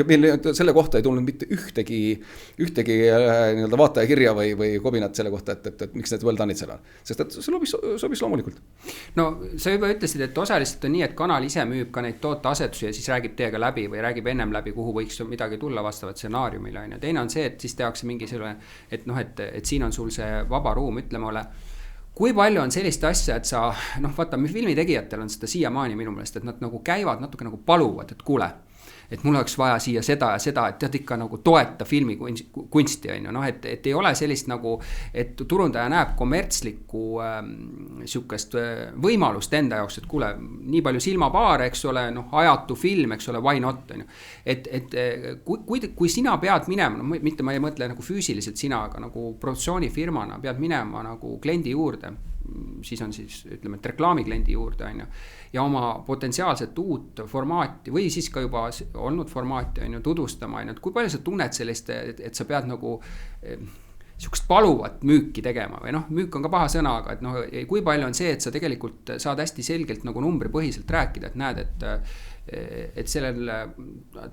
meil selle kohta ei tulnud mitte ühtegi nii-öelda vaatajakirja või kobinat selle kohta, et miks need well done'id seal on. Sest et see sobis loomulikult. No sa juba ütlesid, et osaliselt on nii, et kanal ise müüb ka neid tooteasetusi ja siis räägib teiega läbi või räägib ennem läbi, kuhu võiks midagi tulla vastavat stsenaariumile. Teine on see, et siis tehakse mingi selline, et siin on sul see vaba ruum, ütle mulle, kui palju on sellist asja, et sa, vaata, filmitegijatel on seda siiamaani minu meelest, et nad nagu käivad natuke nagu paluvad, et kuule, et mul oleks vaja siia seda ja seda, et tead ikka nagu toeta filmi kunsti, on ju, et ei ole sellist nagu, et turundaja näeb kommertslikku sihukest võimalust enda jaoks, et kuule, nii palju silmapaare, eks ole, ajatu film, eks ole, why not, on ju. Et kui sina pead minema, mitte ma ei mõtle nagu füüsiliselt sina, aga nagu produktsioonifirmana pead minema nagu kliendi juurde, siis on siis, ütleme, et reklaamikliendi juurde, on ju, ja oma potentsiaalset uut formaati või siis ka juba olnud formaati, on ju, tutvustama, on ju, et kui palju sa tunned sellist, et sa pead nagu sihukest paluvat müüki tegema või müük on ka paha sõna, aga et kui palju on see, et sa tegelikult saad hästi selgelt nagu numbripõhiselt rääkida, et näed, et sellel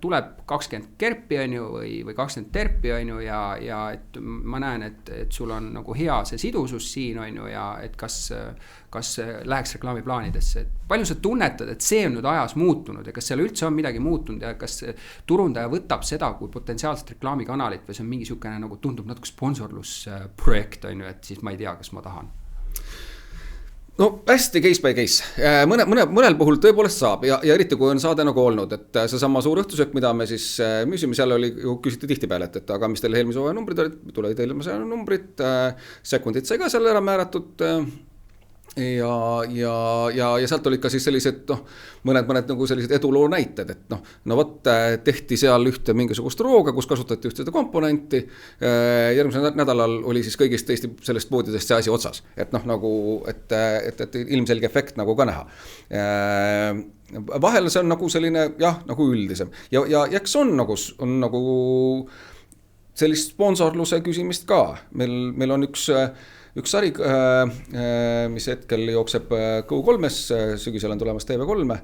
tuleb 20 kerpi, on ju, või 20 terpi, on ju, ja et ma näen, et sul on nagu hea see sidusus siin, on ju, ja et kas läheks reklaamiplaanidesse. Palju sa tunnetad, et see on nüüd ajas muutunud ja kas seal üldse on midagi muutunud ja kas turundaja võtab seda kui potentsiaalset reklaamikanalit või see on mingi sihukene nagu tundub natuke sponsorlusprojekt, on ju, et siis ma ei tea, kas ma tahan. No hästi case by case, mõnel puhul tõepoolest saab ja eriti kui on saade nagu olnud, et seesama suur õhtusöök, mida me siis müüsime, seal oli, küsiti tihti peale, et aga mis teil eelmise hooaja numbrid olid, tuli eelmise hooaja numbrid, sekundid sai ka seal ära määratud ja sealt olid ka siis sellised mõned nagu sellised eduloo näited, et vot tehti seal ühte mingisugust rooga, kus kasutati üht seda komponenti, järgmisel nädalal oli siis kõigist Eesti sellest poodidest see asi otsas, et nagu, et ilmselge efekt nagu ka näha. Vahel see on nagu selline nagu üldisem ja eks on nagu sellist sponsorluse küsimist ka, meil on üks sari, mis hetkel jookseb Go3-s, sügisel on tulemas TV3,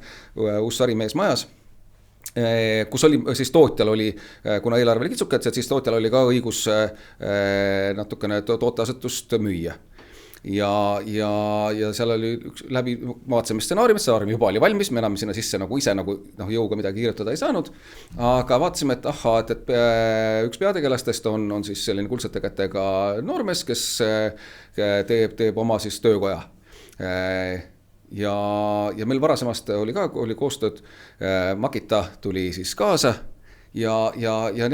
uus sari Mees majas, kus oli siis tootjal oli, kuna eelarve oli kitsukad, siis tootjal oli ka õigus natukene tooteasetust müüa. Ja seal oli läbi vaatsime stsenaarium juba oli valmis, me enam sinna sisse nagu ise nagu jõuga midagi kirjutada ei saanud, aga vaatasime, et et üks peategelastest on siis selline kuldsete kätega noormees, kes teeb oma siis töökoja. Ja meil varasemast oli koostööd, Makita tuli siis kaasa ja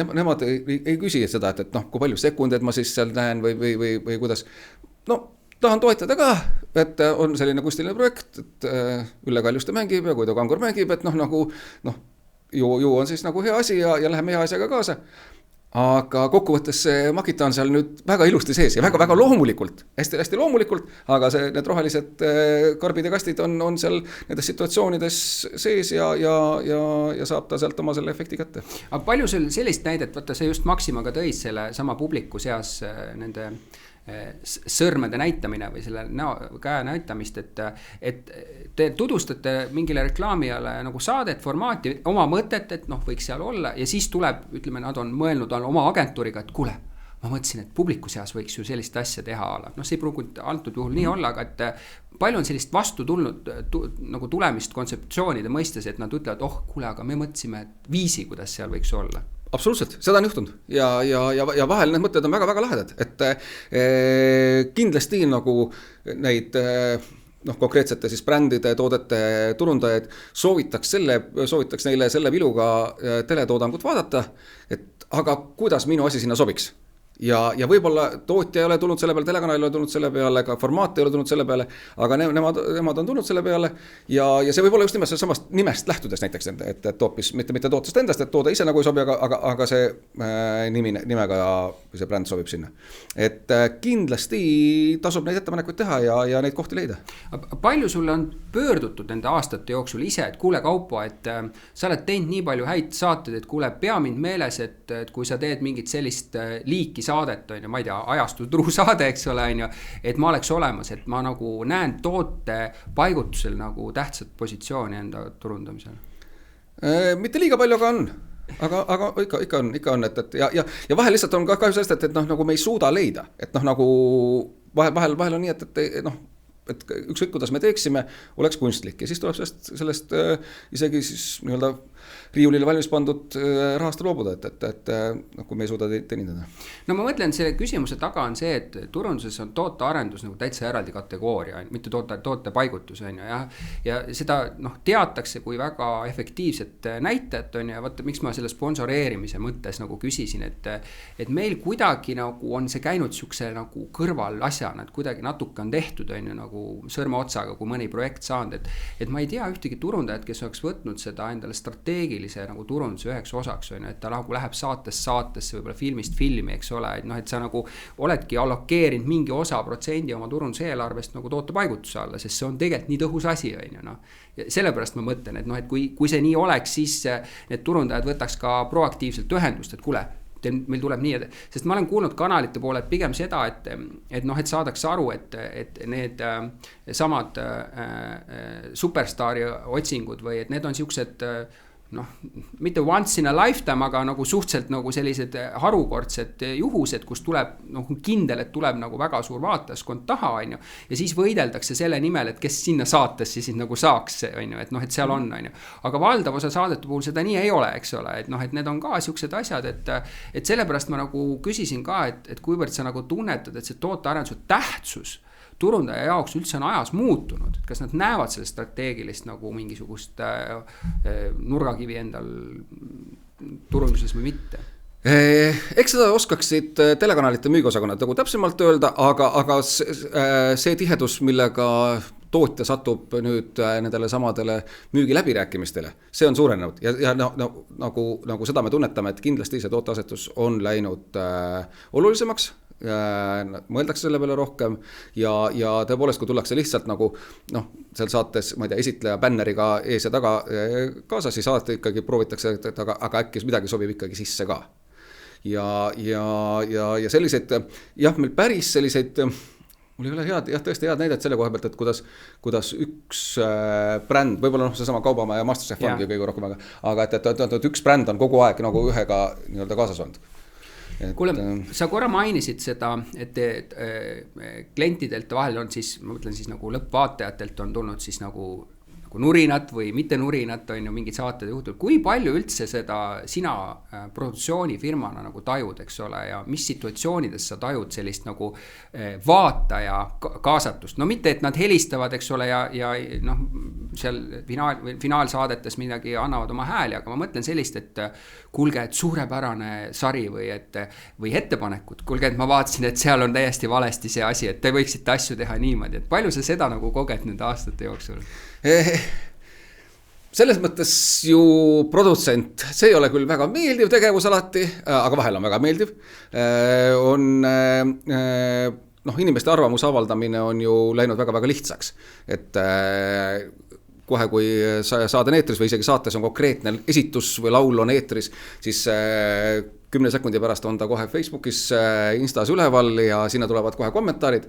nemad ei küsi seda, et kui palju sekundeid ma siis seal näen või kuidas, tahan toetada ka, et on selline kustiline projekt, et Ülle Kaljuste mängib ja Koido Kangur mängib, et ju on siis nagu hea asi ja läheme hea asjaga kaasa. Aga kokkuvõttes see Makita on seal nüüd väga ilusti sees ja väga loomulikult, hästi loomulikult, aga need rohelised karbid ja kastid on seal nendes situatsioonides sees ja saab ta sealt oma selle efekti kätte. Aga palju sul sellist näidet, vaata see just Maximaga tõi selle sama publiku seas nende sõrmede näitamine või selle käe näitamist, et te tutvustate mingile reklaamijale nagu saadet, formaati, oma mõtet, et võiks seal olla ja siis tuleb, ütleme, nad on mõelnud oma agentuuriga, et kuule, ma mõtlesin, et publiku seas võiks ju sellist asja teha ala. See ei pruugi antud juhul nii olla, aga et palju on sellist vastu tulnud nagu tulemist kontseptsioonide mõistes, et nad ütlevad, kuule, aga me mõtlesime viisi, kuidas seal võiks olla. Absoluutselt, seda on juhtunud ja vahel need mõtted on väga lahedad, et kindlasti nagu neid konkreetsete siis brändide, toodete turundajaid soovitaks neile selle viluga teletoodangut vaadata, et aga kuidas minu asi sinna sobiks. ja võib-olla tootja ei ole tulnud selle peale, telekanal ei ole tulnud selle peale, ka formaat ei ole tulnud selle peale, aga nemad on tulnud selle peale ja see võib olla just nimelt samast nimest lähtudes näiteks, et hoopis mitte tootest endast, et tooda ise nagu ei sobi, aga see nimega see bränd sobib sinna. Et kindlasti tasub neid ettepanekuid teha ja neid kohti leida. Palju sulle on pöördutud nende aastate jooksul ise, et kuule Kaupo, et sa oled teinud nii palju häid saateid, et kuule, pea mind meeles, et kui sa teed mingit sellist liiki saadet, on ju, ma ei tea, ajastu truusaade, eks ole, on ju, et ma oleks olemas, et ma nagu näen toote paigutusel nagu tähtsat positsiooni enda turundamisel. Mitte liiga palju, aga on. Aga ikka on, et ja vahel lihtsalt on kahju sellest, et nagu me ei suuda leida, et nagu vahel on nii, et ükskõik kuidas me teeksime, oleks kunstlik ja siis tuleb sellest isegi siis nii-öelda riiulile valmis pandud rahast loobuda, et kui me ei suuda teenindada. No ma mõtlen, selle küsimuse taga on see, et turunduses on tootearendus nagu täitsa eraldi kategooria, mitte toote paigutus on ju, ja seda teatakse kui väga efektiivset näitajat on ju, ja vaata, miks ma selle sponsoreerimise mõttes nagu küsisin, et meil kuidagi nagu on see käinud siukse nagu kõrval asjana, et kuidagi natuke on tehtud on ju nagu sõrme otsaga, kui mõni projekt saanud, et ma ei tea ühtegi turundajat, kes oleks võtnud seda endale strateegilise nagu turunduse üheks osaks on ju, et ta nagu läheb saatesse, võib-olla filmist filmi, eks ole, et sa nagu oledki allokeerinud mingi osa protsendi oma turunduse eelarvest nagu toote paigutuse alla, sest see on tegelikult nii tõhus asi on ju, Ja sellepärast ma mõtlen, et et kui see nii oleks, siis need turundajad võtaks ka proaktiivselt ühendust, et kuule, meil tuleb nii, sest ma olen kuulnud kanalite poole, et pigem seda, et saadaks aru, et need samad superstaari otsingud või et need on siuksed mitte once in a lifetime, aga nagu suhteliselt nagu sellised harukordsed juhused, kus tuleb kindel, et tuleb nagu väga suur vaatajaskond taha on ju, ja siis võideldakse selle nimel, et kes sinna saatesse siis nagu saaks on ju, et seal on ju, aga valdav osa saadete puhul seda nii ei ole, eks ole, et et need on ka siuksed asjad, et sellepärast ma nagu küsisin ka, et kuivõrd sa nagu tunnetad, et see tootearenduse tähtsus turundaja jaoks üldse on ajas muutunud, et kas nad näevad selle strateegilist nagu mingisugust nurgakivi endal turunduses või mitte? Eks seda oskaksid telekanalite müügiosakonnad nagu täpsemalt öelda, aga see tihedus, millega tootja satub nüüd nendele samadele müügiläbirääkimistele, see on suurenenud ja nagu seda me tunnetame, et kindlasti see tooteasetus on läinud olulisemaks, mõeldakse selle peale rohkem ja tõepoolest, kui tullakse lihtsalt nagu seal saates, ma ei tea, esitleja bänneriga ees ja taga kaasas, siis alati ikkagi proovitakse, aga äkki midagi sobib ikkagi sisse ka. Ja selliseid, meil päris selliseid, mul ei ole tõesti head näidet selle koha pealt, et kuidas üks bränd, võib-olla seesama Kaubamaa ja Masterchef ongi kõige rohkem, aga et üks bränd on kogu aeg nagu ühega nii-öelda kaasas olnud. Kuule, sa korra mainisid seda, et klientidelt vahel on siis, ma mõtlen siis nagu lõppvaatajatelt on tulnud siis nagu nurinat või mitte nurinat on ju mingid saated juhtul. Kui palju üldse seda sina produktsioonifirmana nagu tajud, eks ole, ja mis situatsioonides sa tajud sellist nagu vaataja kaasatust? No mitte, et nad helistavad, eks ole, ja seal finaalsaadetes midagi annavad oma hääli, aga ma mõtlen sellist, et kuulge, et suurepärane sari või ettepanekud. Kuulge, et ma vaatasin, et seal on täiesti valesti see asi, et te võiksite asju teha niimoodi. Et palju sa seda nagu koged nende aastate jooksul? Selles mõttes ju produtsent, see ei ole küll väga meeldiv tegevus alati, aga vahel on väga meeldiv. Inimeste arvamuse avaldamine on ju läinud väga-väga lihtsaks. Et kohe, kui saade on eetris või isegi saates on konkreetne esitus või laul on eetris, siis 10 sekundi pärast on ta kohe Facebookis, Instas üleval ja sinna tulevad kohe kommentaarid.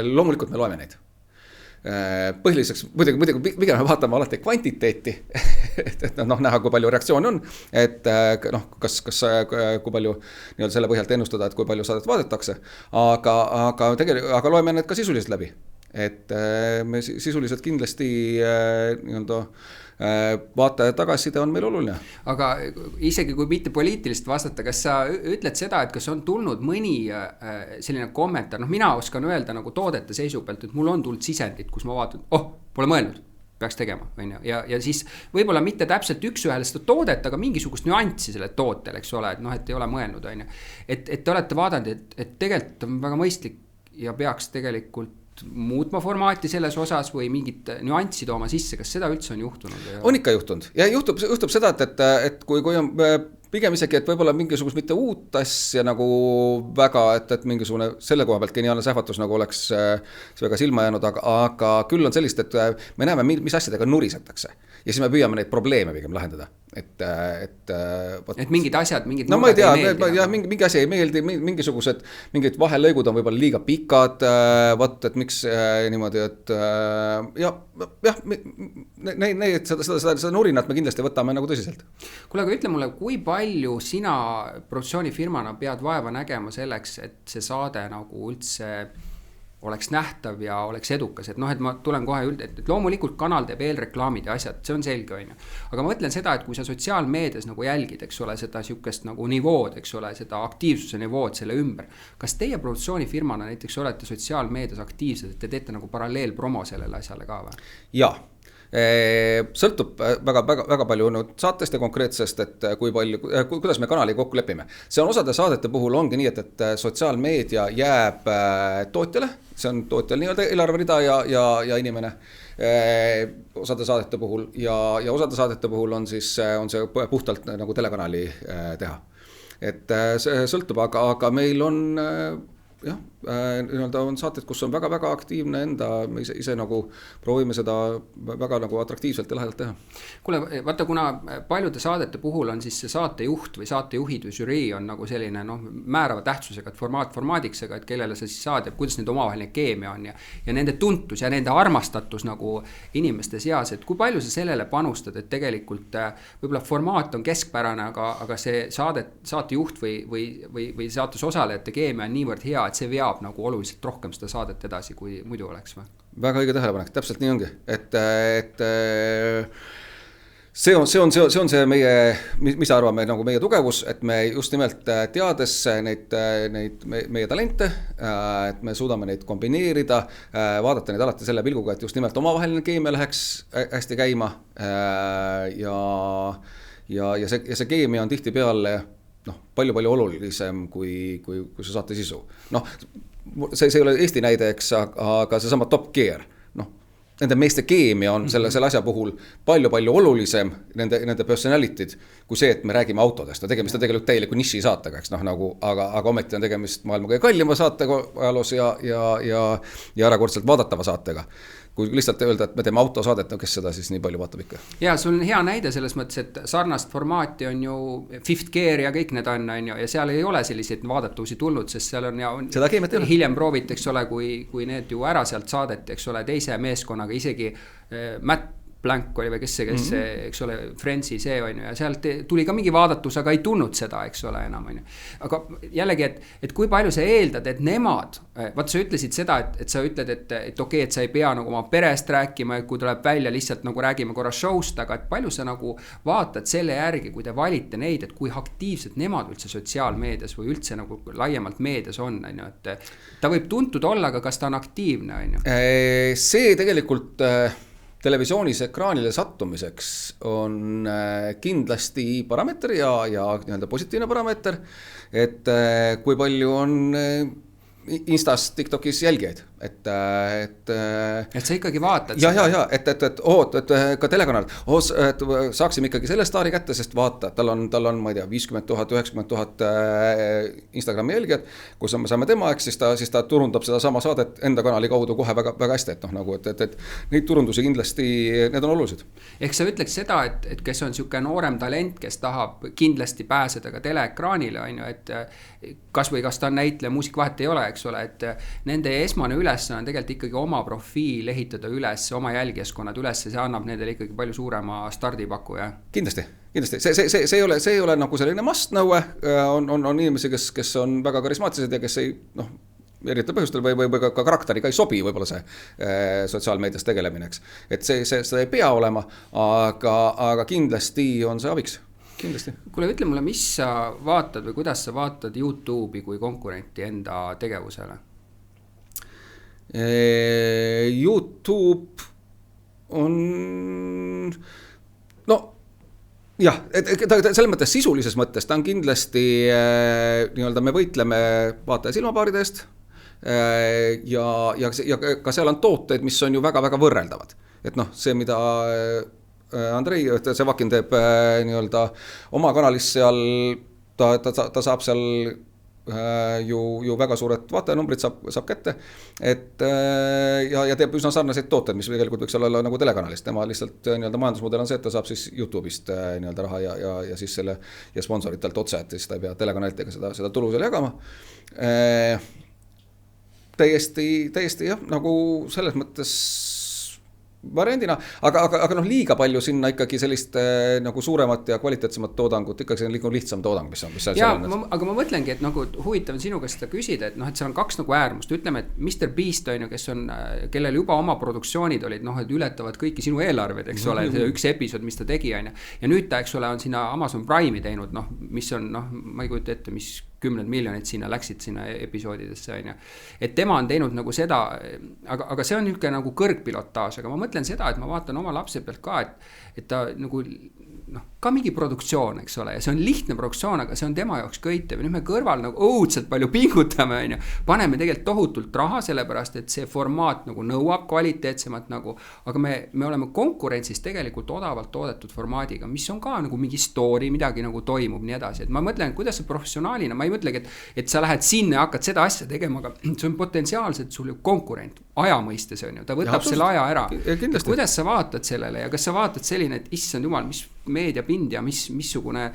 Loomulikult me loeme neid. Põhiliseks, muidugi pigem me vaatame alati kvantiteeti, et näha, kui palju reaktsioone on, et kui palju selle põhjalt ennustada, et kui palju saadet vaadetakse, aga loeme need ka sisuliselt läbi, et me sisuliselt kindlasti vaataja tagasiside on meil oluline. Aga isegi kui mitte poliitilist vastata, kas sa ütled seda, et kas on tulnud mõni selline kommentaar, mina oskan öelda nagu toodete seisu pealt, et mul on tulnud sisendit, kus ma vaatan, pole mõelnud. peaks tegema, on ju, ja siis võib-olla mitte täpselt üks-ühele seda toodet, aga mingisugust nüanssi selle tootel, eks ole, et noh, et ei ole mõelnud, on ju. Et te olete vaadanud, et tegelikult on väga mõistlik ja peaks tegelikult muutma formaati selles osas või mingit nüanssi tooma sisse, kas seda üldse on juhtunud? On ikka juhtunud ja juhtub seda, et kui on pigem isegi, et võib-olla mingisugust mitte uut asja nagu väga, et mingisugune selle koha pealt geniaalne sähvatus nagu oleks see väga silma jäänud, aga küll on sellist, et me näeme, mis asjadega nurisetakse ja siis me püüame neid probleeme pigem lahendada. Et mingid asjad, mingid no ma ei tea, mingi asi ei meeldi, mingid vahelõigud on võib-olla liiga pikad, et miks niimoodi, et seda nurinat me kindlasti võtame nagu tõsiselt. Kuule, aga ütle mulle, kui palju sina produktsioonifirmana pead vaeva nägema selleks, et see saade nagu üldse oleks nähtav ja oleks edukas, et noh, et ma tulen kohe et loomulikult kanal teeb eelreklaamid ja asjad, see on selge, on ju. Aga ma mõtlen seda, et kui sa sotsiaalmeedias nagu jälgid, eks ole, seda sihukest nagu nivood, eks ole, seda aktiivsuse nivood selle ümber. Kas teie produktsioonifirmana näiteks olete sotsiaalmeedias aktiivsed, et te teete nagu paralleelpromo sellele asjale ka või? Jaa. Sõltub väga palju saatest ja konkreetsest, et kuidas me kanali kokku lepime. See on osade saadete puhul ongi nii, et sotsiaalmeedia jääb tootjale, see on tootjal nii-öelda eelarverida ja inimene osade saadete puhul ja osade saadete puhul on see puhtalt nagu telekanali teha. Et see sõltub, aga meil on on saated, kus on väga-väga aktiivne enda, me ise nagu proovime seda väga nagu atraktiivselt ja lahedalt teha. Kuule, vaata, kuna paljude saadete puhul on siis see saatejuht või saatejuhid või žürii on nagu selline määrava tähtsusega, et formaadiksega, et kellele sa siis saad ja kuidas nende omavaheline keemia on ja nende tuntus ja nende armastatus nagu inimeste seas, et kui palju sa sellele panustad, et tegelikult võib-olla formaat on keskpärane, aga see saatejuht või saates osalejate keemia on niivõrd hea, et see veab nagu oluliselt rohkem seda saadet edasi, kui muidu oleks või? Väga õige tähelepanek, täpselt nii ongi, et see on see meie, mis arvame nagu meie tugevus, et me just nimelt teades neid meie talente, et me suudame neid kombineerida, vaadata neid alati selle pilguga, et just nimelt omavaheline keemia läheks hästi käima ja see keemia on tihti peale palju olulisem kui see saate sisu. See ei ole Eesti näide, eks, aga see sama Top Gear. Nende meeste keemia on selle asja puhul palju olulisem, nende personality'd, kui see, et me räägime autodest. Tegemist on tegelikult täieliku niši saatega, eks, aga ometi on tegemist maailma kõige kallima saatega ajaloos ja ärakordselt vaadatava saatega. Kui lihtsalt öelda, et me teeme autosaadet, kes seda siis nii palju vaatab ikka? Ja sul on hea näide selles mõttes, et sarnast formaati on ju Fifth Gear ja kõik need on ju, ja seal ei ole selliseid vaadatusi tulnud, sest seal on hiljem prooviti, eks ole, kui need ju ära sealt saadeti, eks ole, teise meeskonnaga isegi Matt Blank oli või kes see, eks ole, Friendsi see on ju, ja sealt tuli ka mingi vaadatus, aga ei tulnud seda, eks ole, enam on ju. Aga jällegi, et kui palju sa eeldad, et nemad, vaata sa ütlesid seda, et sa ütled, et okei, et sa ei pea nagu oma perest rääkima, kui tuleb välja lihtsalt nagu räägime korra showst, aga et palju sa nagu vaatad selle järgi, kui te valite neid, et kui aktiivselt nemad üldse sotsiaalmeedias või üldse nagu laiemalt meedias on ju, et ta võib tuntud olla, aga kas ta on aktiivne on ju? See tegelikult televisioonis ekraanile sattumiseks on kindlasti parameeter ja nii-öelda positiivne parameeter, et kui palju on Instas, TikTokis jälgijaid, et sa ikkagi vaatad et ka telekanal, saaksime ikkagi selle staari kätte, sest vaata, tal on ma ei tea, 50 000, 90 000 Instagrami jälgijad, kus me saame tema, eks, siis ta turundab seda sama saadet enda kanali kaudu kohe väga hästi, et neid turundusi kindlasti, need on olulised. Ehk sa ütleks seda, et kes on siuke noorem talent, kes tahab kindlasti pääseda ka teleekraanile, on ju, et kas ta on näitleja, muusik vahet ei ole, eks ole, et nende esmane ülesanne on tegelikult ikkagi oma profiil ehitada üles, oma jälgijaskonnad üles, see annab nendele ikkagi palju suurema stardipaku, jah? Kindlasti. See ei ole nagu selline must-nõue, on inimesi, kes on väga karismaatilised ja kes ei, erinevatel põhjustel või ka karakteri ka ei sobi võib-olla see sotsiaalmeedias tegelemineks. Et seda ei pea olema, aga kindlasti on see abiks. Kindlasti. Kuule, ütle mulle, mis sa vaatad või kuidas sa vaatad YouTube'i kui konkurenti enda tegevusele? YouTube on no jah, ta selles mõttes sisulises mõttes ta on kindlasti nii-öelda me võitleme vaataja silmapaaride eest ja ka seal on tooteid, mis on ju väga-väga võrreldavad. Et noh, see mida Andrei Sevakin teeb nii-öelda oma kanalis seal, ta saab seal ju väga suured vaatajanumbrid saab kätte, et ja teeb üsna sarnaseid tooteid, mis tegelikult võiks olla nagu telekanalist, tema lihtsalt nii-öelda majandusmudel on see, et ta saab siis YouTube'ist nii-öelda raha ja siis selle ja sponsoritelt otse, et siis ta ei pea telekanalitega seda tulu seal jagama. Täiesti jah, nagu selles mõttes variandina, aga noh, liiga palju sinna ikkagi sellist nagu suuremat ja kvaliteetsemat toodangut, ikkagi see on lihtsam toodang, mis on. Aga ma mõtlengi, et nagu huvitav on sinuga seda küsida, et noh, et seal on kaks nagu äärmust, ütleme, et Mr. Beast on ju, kes on, kellel juba oma produktsioonid olid, noh, et ületavad kõiki sinu eelarved, eks ole, see üks episood, mis ta tegi, on ju. Ja nüüd ta, eks ole, on sinna Amazon Prime'i teinud, noh, mis on, noh, ma ei kujuta ette, mis 10 miljonid sinna läksid sinna episoodidesse, on ju. Et tema on teinud nagu seda, aga see on niisugune nagu kõrgpilotaaž, aga ma mõtlen seda, et ma vaatan oma lapse pealt ka, et ta nagu noh, ka mingi produktsioon, eks ole, ja see on lihtne produktsioon, aga see on tema jaoks köitev ja nüüd me kõrval nagu õudselt palju pingutame, on ju. Paneme tegelikult tohutult raha, sellepärast, et see formaat nagu nõuab kvaliteetsemat nagu, aga me oleme konkurentsis tegelikult odavalt toodetud formaadiga, mis on ka nagu mingi story, midagi nagu toimub, nii edasi, et ma mõtlen, kuidas see professionaalina, ma ei mõtlegi, et sa lähed sinna ja hakkad seda asja tegema, aga see on potentsiaalselt sul konkurent, aja mõistes on ju, ta võtab selle aja ära. Kuidas sa vaatad sellele ja kas sa vaatad selline, et issand jumal, mis meediapind ja missugune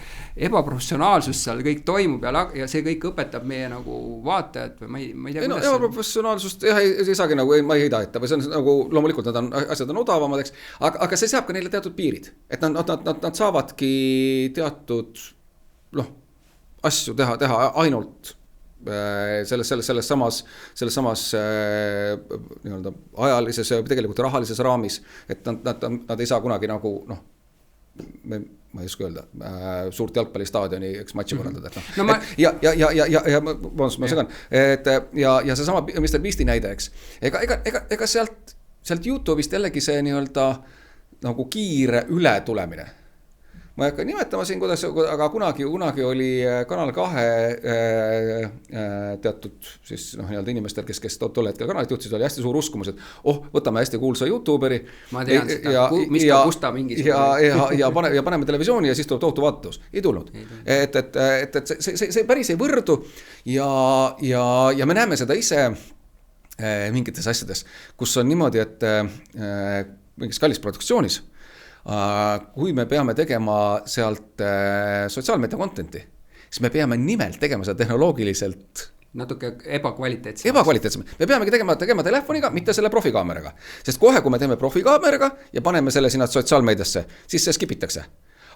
ebaprofessionaalsus seal kõik toimub ja see kõik õpetab meie nagu vaatajad või ma ei tea, kuidas ebaprofessionaalsust ei saagi nagu, ma ei heida ette või see on nagu, loomulikult asjad on odavamad, eks, aga see seab ka neile teatud piirid, et nad saavadki teatud asju teha ainult selles samas nii-öelda ajalises ja tegelikult rahalises raamis, et nad ei saa kunagi nagu ma ei oska öelda, suurt jalgpallistaadioni üks matši korraldada. Ma segan, ja see sama Mr. Beasti näide, eks. Ega sealt YouTube'ist jällegi see nii-öelda nagu kiire ületulemine. Ma ei hakka nimetama siin, aga kunagi oli Kanal 2 teatud siis nii-öelda inimestel, kes tol hetkel kanalit juhtisid, oli hästi suur uskumus, et võtame hästi kuulsa YouTuberi. Ma tean seda, Kusta mingis. Ja paneme televisiooni ja siis tuleb tohutu vaatus. Ei tulnud. Et see päris ei võrdu ja me näeme seda ise mingites asjades, kus on niimoodi, et mingis kallis produktsioonis kui me peame tegema sealt sotsiaalmeedia contenti, siis me peame nimelt tegema seda tehnoloogiliselt natuke ebakvaliteetsem. Me peamegi tegema telefoniga, mitte selle profikaameraga. Sest kohe, kui me teeme profikaameraga ja paneme selle sinna sotsiaalmeediasse, siis see skipitakse.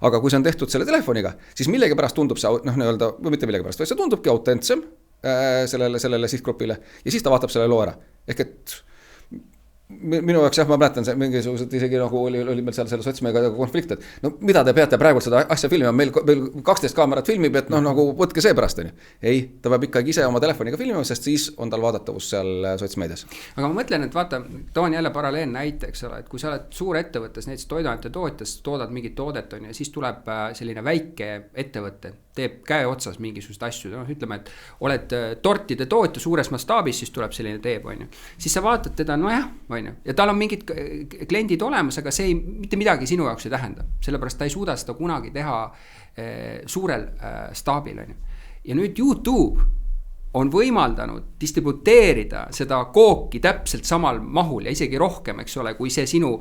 Aga kui see on tehtud selle telefoniga, siis millegipärast tundub see, nii-öelda, või mitte millegipärast, vaid see tundubki autentsem sellele sihtgrupile ja siis ta vaatab selle loo ära. Ehk et minu jaoks ma mäletan see mingisugused isegi nagu oli meil seal selle sotsmega konflikt, et mida te peate praegu seda asja filmima, meil 12 kaamerat filmib, et nagu võtke see pärast, ei, ta peab ikkagi ise oma telefoniga filmima, sest siis on tal vaadatavus seal sotsmeedias. Aga ma mõtlen, et vaata, toon jälle paralleel näite, eks ole, et kui sa oled suur ettevõttes, näiteks toiduainete tootjas, toodad mingit toodet on ja siis tuleb selline väike ettevõte, teeb käe otsas mingisugust asju, ütleme, et oled tortide tootja suures mastaabis, siis tuleb selline teeb, on ju. Siis sa vaatad teda, nojah, on ju, ja tal on mingid kliendid olemas, aga see mitte midagi sinu jaoks ei tähenda, sellepärast ta ei suuda seda kunagi teha suurel staabil, on ju. Ja nüüd YouTube on võimaldanud distributeerida seda kooki täpselt samal mahul ja isegi rohkem, eks ole, kui see sinu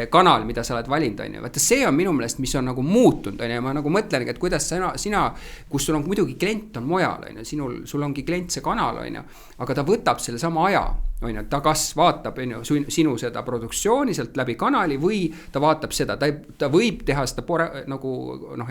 kanal, mida sa oled valinud, on ju. Vaata, see on minu meelest, mis on nagu muutunud, on ju, ja ma nagu mõtlengi, et kuidas sina, kus sul on muidugi klient on mujal, on ju, sul ongi klient see kanal, on ju, aga ta võtab selle sama aja, on ju, ta kas vaatab, on ju, sinu seda produktsiooni sealt läbi kanali või ta vaatab seda, ta võib teha seda nagu,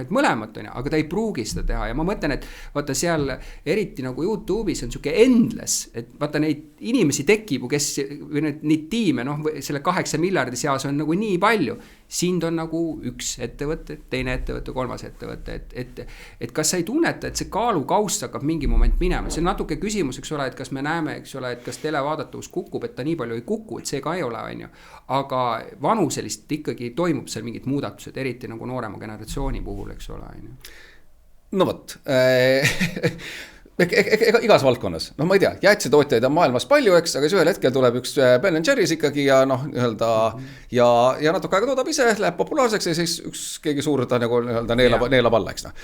et mõlemat, on ju, aga ta ei pruugi seda teha ja ma mõtlen, et vaata seal eriti nagu YouTube on siuke endless, et vaata neid inimesi tekib, kes või neid tiime, selle 8 miljardi seas on nagu nii palju sind on nagu üks ettevõte, teine ettevõte, kolmas ettevõte, et kas sa ei tunneta, et see kaalukauss hakkab mingi moment minema, see on natuke küsimus, eks ole, et kas me näeme, eks ole, et kas televaadatavus kukub, et ta nii palju ei kuku, et see ka ei ole, on ju. Aga vanuselist ikkagi toimub seal mingid muudatused, eriti nagu noorema generatsiooni puhul, eks ole, on ju. No võt, igas valdkonnas, noh ma ei tea, jäätisetootjaid on maailmas palju, eks, aga siis ühel hetkel tuleb üks Ben & Jerry's ikkagi ja noh, nii-öelda ja natuke aega toodab ise, läheb populaarseks ja siis üks keegi suur ta nagu nii-öelda neelab alla, eks noh.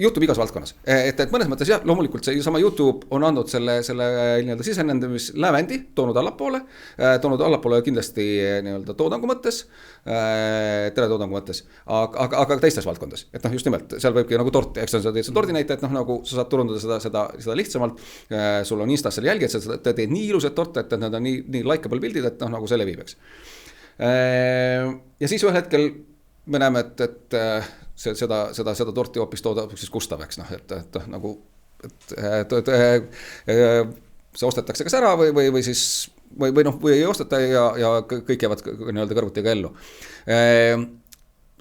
Juhtub igas valdkonnas, et mõnes mõttes jah, loomulikult see sama YouTube on andnud selle nii-öelda sisenendamislävendi, toonud allapoole kindlasti nii-öelda toodangu mõttes, teletoodangu mõttes, aga teistes valdkondades, et noh, just nimelt, seal võibki nagu torti, eks sa teed see tordi näite, et noh, nagu sa saad turundada seda lihtsamalt, sul on Instas selle jälgi, et sa teed nii ilusad torte, et need on nii likeable pildid, et noh, nagu see levib, eks. Ja siis ühel hetkel me näeme, et seda torti hoopis toodab siis Gustav, eks noh, et nagu see ostetakse kas ära või siis või ei osteta ja kõik jäävad nii-öelda kõrvuti ka ellu.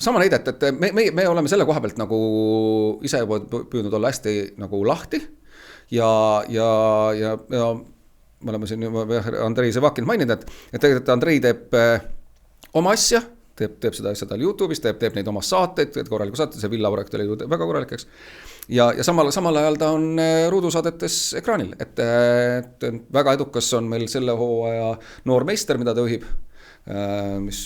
Sama näidet, et me oleme selle koha pealt nagu ise püüdnud olla hästi nagu lahti ja me oleme siin Andrei Zevakin maininud, et tegelikult Andrei teeb oma asja, teeb seda YouTube'is, teeb neid oma saateid, korraliku saate, see Villa projekt oli väga korralik, eks. Ja samal ajal ta on ruudusaadetes ekraanil, et väga edukas on meil selle hooaja Noor meister, mida ta juhib, mis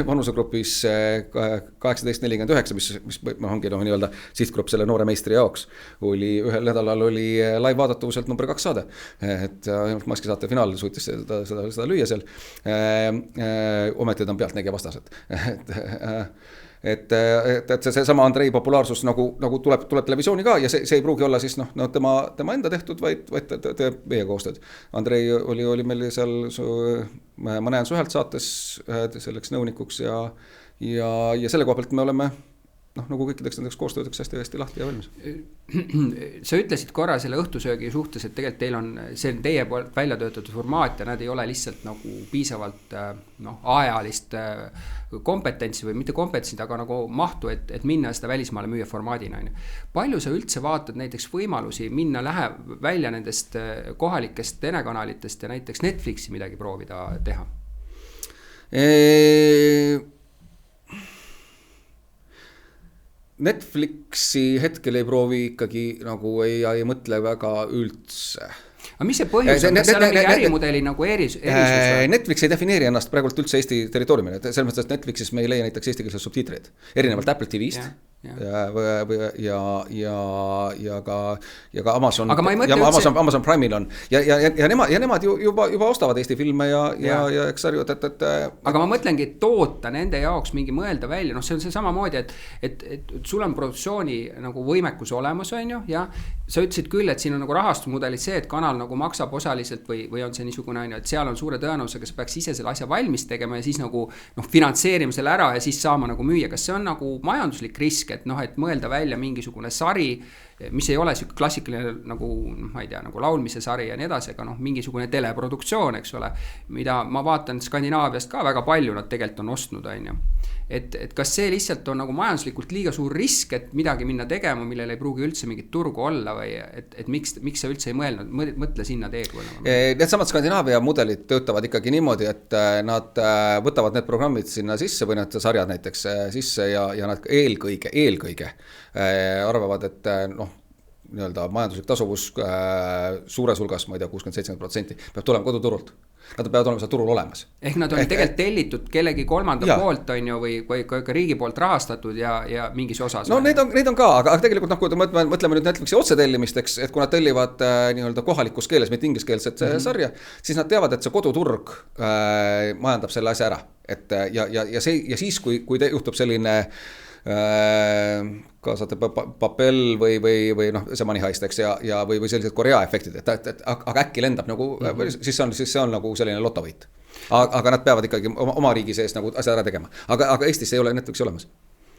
vanusegrupis 18-49, mis ongi nii-öelda sihtgrupp selle noore meistri jaoks, ühel nädalal oli live vaadatavuselt number 2 saade, et ainult Maskisaate finaal suutis seda lüüa seal, ometi ta on pealtnägija vastased, et see sama Andrei populaarsus nagu tuleb televisiooni ka ja see ei pruugi olla siis no tema enda tehtud, vaid teeb meie koostööd. Andrei oli meil seal Ma näen suhelt saates selleks nõunikuks ja selle koha pealt me oleme nagu kõikideks nendeks koostöödeks hästi lahti ja valmis. Sa ütlesid korra selle õhtusöögi suhtes, et tegelikult teil on see teie poolt välja töötatud formaat ja nad ei ole lihtsalt nagu piisavalt ajalist kompetentsi või mitte kompetentsi, aga nagu mahtu, et minna seda välismaale müüa formaadina. Palju sa üldse vaatad näiteks võimalusi minna välja nendest kohalikest telekanalitest ja näiteks Netflixi midagi proovida teha? Netflixi hetkel ei proovi ikkagi nagu ei mõtle väga üldse. Aga mis see põhjus on? Kas seal on mingi ärimudeli nagu erisus? Netflix ei defineeri ennast praegult üldse Eesti territooriumil. Selles mõttes, et Netflixis me ei leia näiteks eestikeelseid subtiitreid. Erinevalt Apple TV-st ja ka Amazon, Amazon Prime'il on. Ja nemad juba ostavad Eesti filme ja eks sarju, Aga ma mõtlengi, et toota nende jaoks mingi mõelda välja. See on see samamoodi, et sul on produktsiooni nagu võimekus olemas, on ju, ja sa ütlesid küll, et siin on nagu rahastusmudelis see, et kanal nagu maksab osaliselt või on see niisugune, et seal on suure tõenäosusega, sa peaks ise selle asja valmis tegema ja siis nagu finantseerima selle ära ja siis saama nagu müüa. Kas see on nagu majanduslik risk, et mõelda välja mingisugune sari, mis ei ole siuke klassikaline nagu, ma ei tea, nagu laulmise sari ja nii edasi, aga mingisugune teleproduktsioon, eks ole, mida ma vaatan Skandinaaviast ka väga palju nad tegelikult on ostnud, on ju. Et kas see lihtsalt on nagu majanduslikult liiga suur risk, et midagi minna tegema, millel ei pruugi üldse mingit turgu olla või et miks sa üldse ei mõtle sinna teekule? Need samad Skandinaavia mudelid töötavad ikkagi niimoodi, et nad võtavad need programmid sinna sisse või need sarjad näiteks sisse ja nad eelkõige arvavad, et nii-öelda majanduslik tasuvus suures hulgas, ma ei tea, 60-70% peab tulema koduturult. Nad peavad olema seal turul olemas. Ehk nad on tegelikult tellitud kellegi kolmanda poolt, on ju, või ka riigi poolt rahastatud ja mingis osas. No neid on ka, aga tegelikult kui mõtleme nüüd Netflixi otsetellimisteks, et kui nad tellivad nii-öelda kohalikus keeles, mitte ingliskeelset sarja, siis nad teavad, et see koduturg majandab selle asja ära. Ja siis, kui juhtub selline kaasate papel või see Money Heist, eks, või sellised Korea efektid, aga äkki lendab nagu, siis see on nagu selline lotovõit. Aga nad peavad ikkagi oma riigi sees nagu asja ära tegema. Aga Eestis ei ole Netflixi olemas.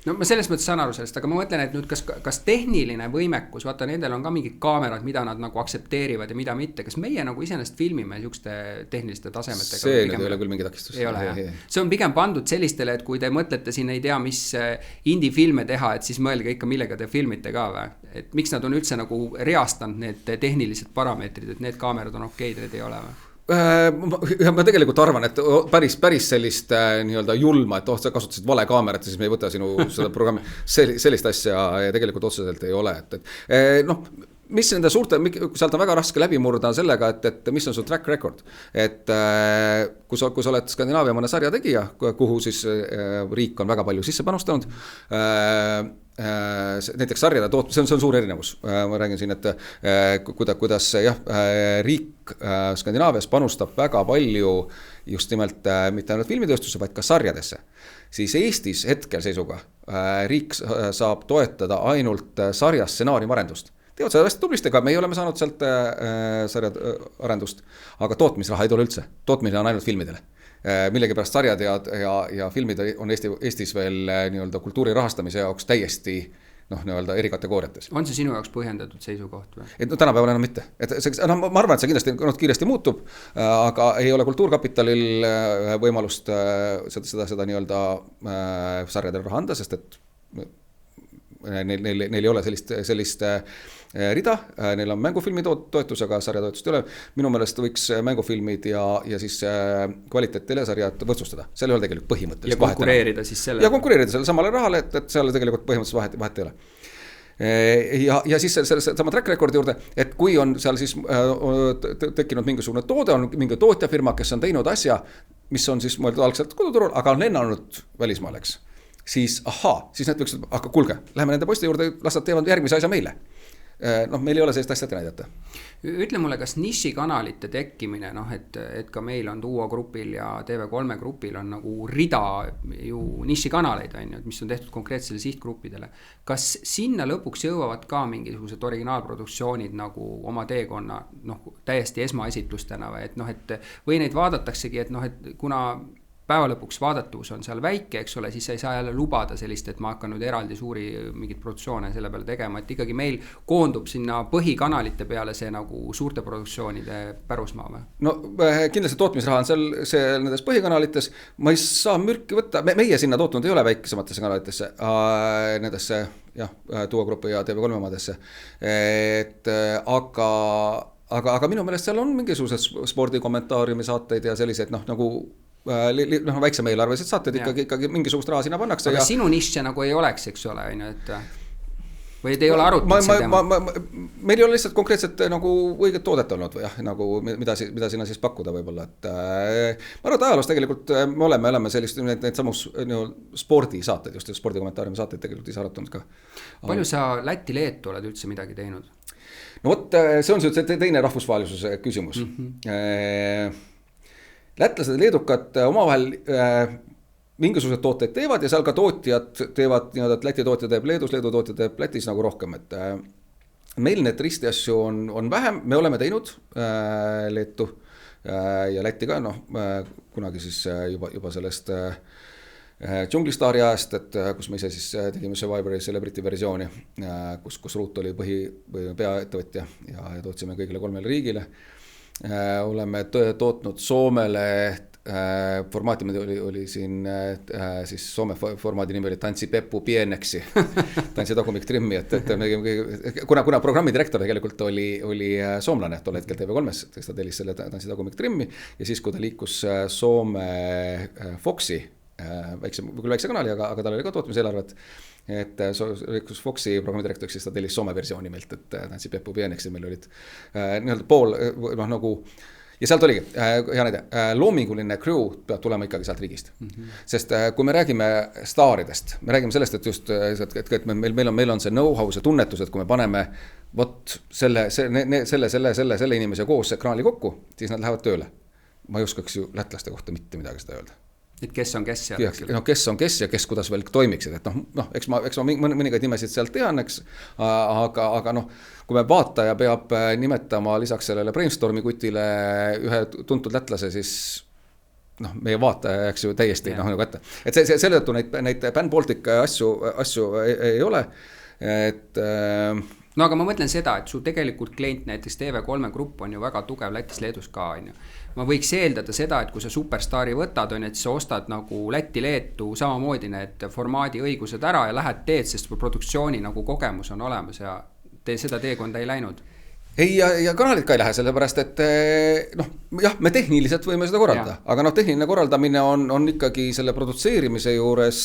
no ma selles mõttes saan aru sellest, aga ma mõtlen, et nüüd kas tehniline võimekus, vaata nendel on ka mingid kaamerad, mida nad nagu aktsepteerivad ja mida mitte, kas meie nagu iseenesest filmime niisuguste tehniliste tasemetega? See nüüd ei ole küll mingi takistus. Ei ole, jah. See on pigem pandud sellistele, et kui te mõtlete siin ei tea, mis indie-filme teha, et siis mõelge ikka, millega te filmite ka või? Et miks nad on üldse nagu reastanud need tehnilised parameetrid, et need kaamerad on okeid, need ei ole või? Ma tegelikult arvan, et päris sellist nii-öelda julma, et sa kasutasid vale kaamerat, siis me ei võta sinu seda programmi, sellist asja tegelikult otseselt ei ole, et noh, mis nende suurte, sealt on väga raske läbi murda sellega, et mis on su track record, et kui sa oled Skandinaavia mõne sarja tegija, kuhu siis riik on väga palju sisse panustanud, näiteks sarjade see on suur erinevus, ma räägin siin, et kuidas jah, riik Skandinaavias panustab väga palju just nimelt mitte ainult filmitööstusse, vaid ka sarjadesse, siis Eestis hetkel seisuga riik saab toetada ainult sarja stsenaariumarendust. Teevad seda hästi tublisti, aga meie oleme saanud sealt sarjad arendust, aga tootmisraha ei tule üldse, tootmine on ainult filmidele. Millegipärast sarjad ja filmid on Eestis veel nii-öelda kultuuri rahastamise jaoks täiesti nii-öelda eri kategooriates. On see sinu jaoks põhjendatud seisukoht või? Et tänapäeval enam mitte. Ma arvan, et see kindlasti kiiresti muutub, aga ei ole Kultuurkapitalil võimalust seda nii-öelda sarjadele raha anda, sest et neil ei ole sellist rida, neil on mängufilmi toetus, aga sarjatoetust ei ole. Minu meelest võiks mängufilmid ja siis kvaliteet telesarjad võrdsustada. Seal ei ole tegelikult põhimõtteliselt vahet. Ja konkureerida siis selle. Ja konkureerida selle samale rahale, et seal tegelikult põhimõtteliselt vahet ei ole. Ja siis sama track recordi juurde, et kui on seal siis tekkinud mingisugune toode, on mingi tootjafirma, kes on teinud asja, mis on siis mõeldud algselt koduturul, aga on lennanud välismaaleks. Siis need võiksid, aga kuulge, läheme nende poiste juurde, las nad teevad järgmise asja meile. Meil ei ole sellist asja ette näidata. Ütle mulle, kas nišikanalite tekkimine, et ka meil on Duo grupil ja TV3 grupil on nagu rida ju nišikanaleid, mis on tehtud konkreetsele sihtgruppidele. Kas sinna lõpuks jõuavad ka mingisugused originaalproduktsioonid nagu oma teekonna täiesti esmaesitlustena või neid vaadataksegi, et kuna päeva lõpuks vaadatavus on seal väike, eks ole, siis sa ei saa jälle lubada sellist, et ma hakkan nüüd eraldi suuri mingid produktsioone selle peale tegema, et ikkagi meil koondub sinna põhikanalite peale see nagu suurte produktsioonide pärusmaa või? No kindlasti tootmisraha on see nendes põhikanalites, ma ei saa mürki võtta, meie sinna tootnud ei ole väikesematesse kanalitesse, nendesse Duo grupi ja TV3 omadesse, aga minu meelest seal on mingisugused spordikommentaariumi saateid ja sellised nagu väiksema eelarvelised saated ikkagi mingisugust raha sinna pannakse. Aga sinu nišše nagu ei oleks, eks ole, et või te ei ole arutanud see teema? Meil ei ole lihtsalt konkreetselt nagu õiget toodet olnud või nagu mida sinna siis pakkuda võib-olla, et ma arvan, et ajaloos tegelikult me oleme sellist neid samus spordisaated, just spordikommentaariumi saateid tegelikult ise arutanud ka. Palju sa Läti-Leetu oled üldse midagi teinud? No vot, see on see teine rahvusvahelisuse küsimus. Lätlased ja leedukad omavahel mingisugused tooteid teevad ja seal ka tootjad teevad nii-öelda, et Läti tootja teeb Leedus, Leedu tootja teeb Lätis nagu rohkem, et meil need ristiasju on vähem, me oleme teinud Leetu ja Läti ka, kunagi siis juba sellest Džunglistaari ajast, et kus me ise siis tegime Survivori Celebrity versiooni, kus Ruut oli peaettevõtja ja tootsime kõigile 3 riigile. Oleme tootnud Soomele formaati, oli siin siis Soome formaadi nimi oli Tanssi Peppu Pieneksi, Tanssi Tagumik Trimmi, et kuna programmi direktor tegelikult oli soomlane tol hetkel TV3-s, kes ta tellis selle Tanssi Tagumik Trimmi ja siis kui ta liikus Soome Foxi, väikse kanali, aga tal oli ka tootmiseelarvet, et liikus Foxi programmidirektoriks, siis ta tellis Soome versiooni meilt, et Tanssi Peppu Pieneksi meil olid nii-öelda pool nagu ja sealt oligi, hea näide, loominguline crew peab tulema ikkagi sealt riigist. Sest kui me räägime staaridest, me räägime sellest, et just, et meil on see know-how, see tunnetus, et kui me paneme selle inimese koos ekraani kokku, siis nad lähevad tööle. Ma ei oskaks ju lätlaste kohta mitte midagi seda öelda. Et kes on kes seal? Kes on kes ja kes kuidas veel toimiksid, et eks ma mõningaid nimesid sealt tean, eks, aga kui me vaataja peab nimetama lisaks sellele Brainstormi kutile ühe tuntud lätlase, siis noh, meie vaataja, eks ju, täiesti noh, nagu ette. Et selle tõttu neid Pan Baltic asju ei ole, et no aga ma mõtlen seda, et su tegelikult klient näiteks TV3 grupp on ju väga tugev Lätis-Leedus ka, on ju. Ma võiks eeldada seda, et kui sa Superstaari võtad, on ju, et sa ostad nagu Läti-Leetu samamoodi need formaadi õigused ära ja lähed teed, sest produktsiooni nagu kogemus on olemas ja seda teekonda ei läinud. Ei, ja kanalid ka ei lähe, sellepärast, et noh, jah, me tehniliselt võime seda korraldada, aga noh, tehniline korraldamine on ikkagi selle produtseerimise juures,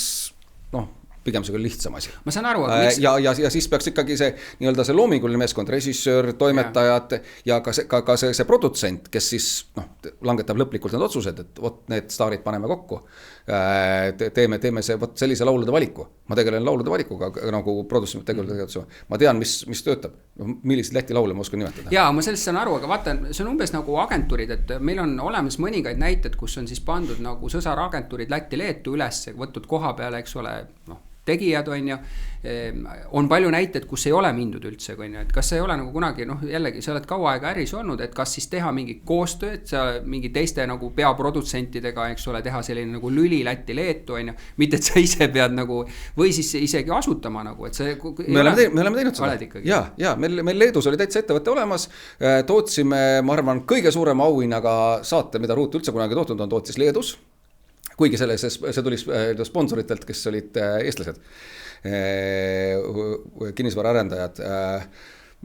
noh, pigem see küll lihtsam asi. Ma saan aru, miks... ja siis peaks ikkagi see nii-öelda see loominguline meeskond, režissöör, toimetajad ja ka see produtsent, kes siis noh, langetab lõplikult need otsused, et vot need staarid paneme kokku. Teeme see vot sellise laulude valiku. Ma tegelen laulude valikuga nagu produtsent tegelikult. Ma tean, mis töötab. Millised Läti laule ma oskan nimetada. Jaa, ma sellest saan aru, aga vaata, see on umbes nagu agentuurid, et meil on olemas mõningaid näited, kus on siis pandud nagu sõsaragentuurid Läti-Leetu üles, võttud koha peale, eks ole, noh, tegijad on ju, on palju näiteid, kus ei ole mindud üldse, et kas see ei ole nagu kunagi, noh jällegi, sa oled kaua aega äris olnud, et kas siis teha mingi koostöö, et sa mingi teiste nagu peaprodutsentidega, eks ole, teha selline nagu lüli Läti-Leetu on ju, mitte et sa ise pead nagu, või siis isegi asutama nagu, et see... Me oleme teinud seda. Ja, meil Leedus oli täitsa ettevõtte olemas, tootsime, ma arvan, kõige suurema auhinnaga saate, mida Ruut üldse kunagi tootnud on, tootis Leedus. Kuigi see tuli sponsoritelt, kes olid eestlased, kinnisvara arendajad.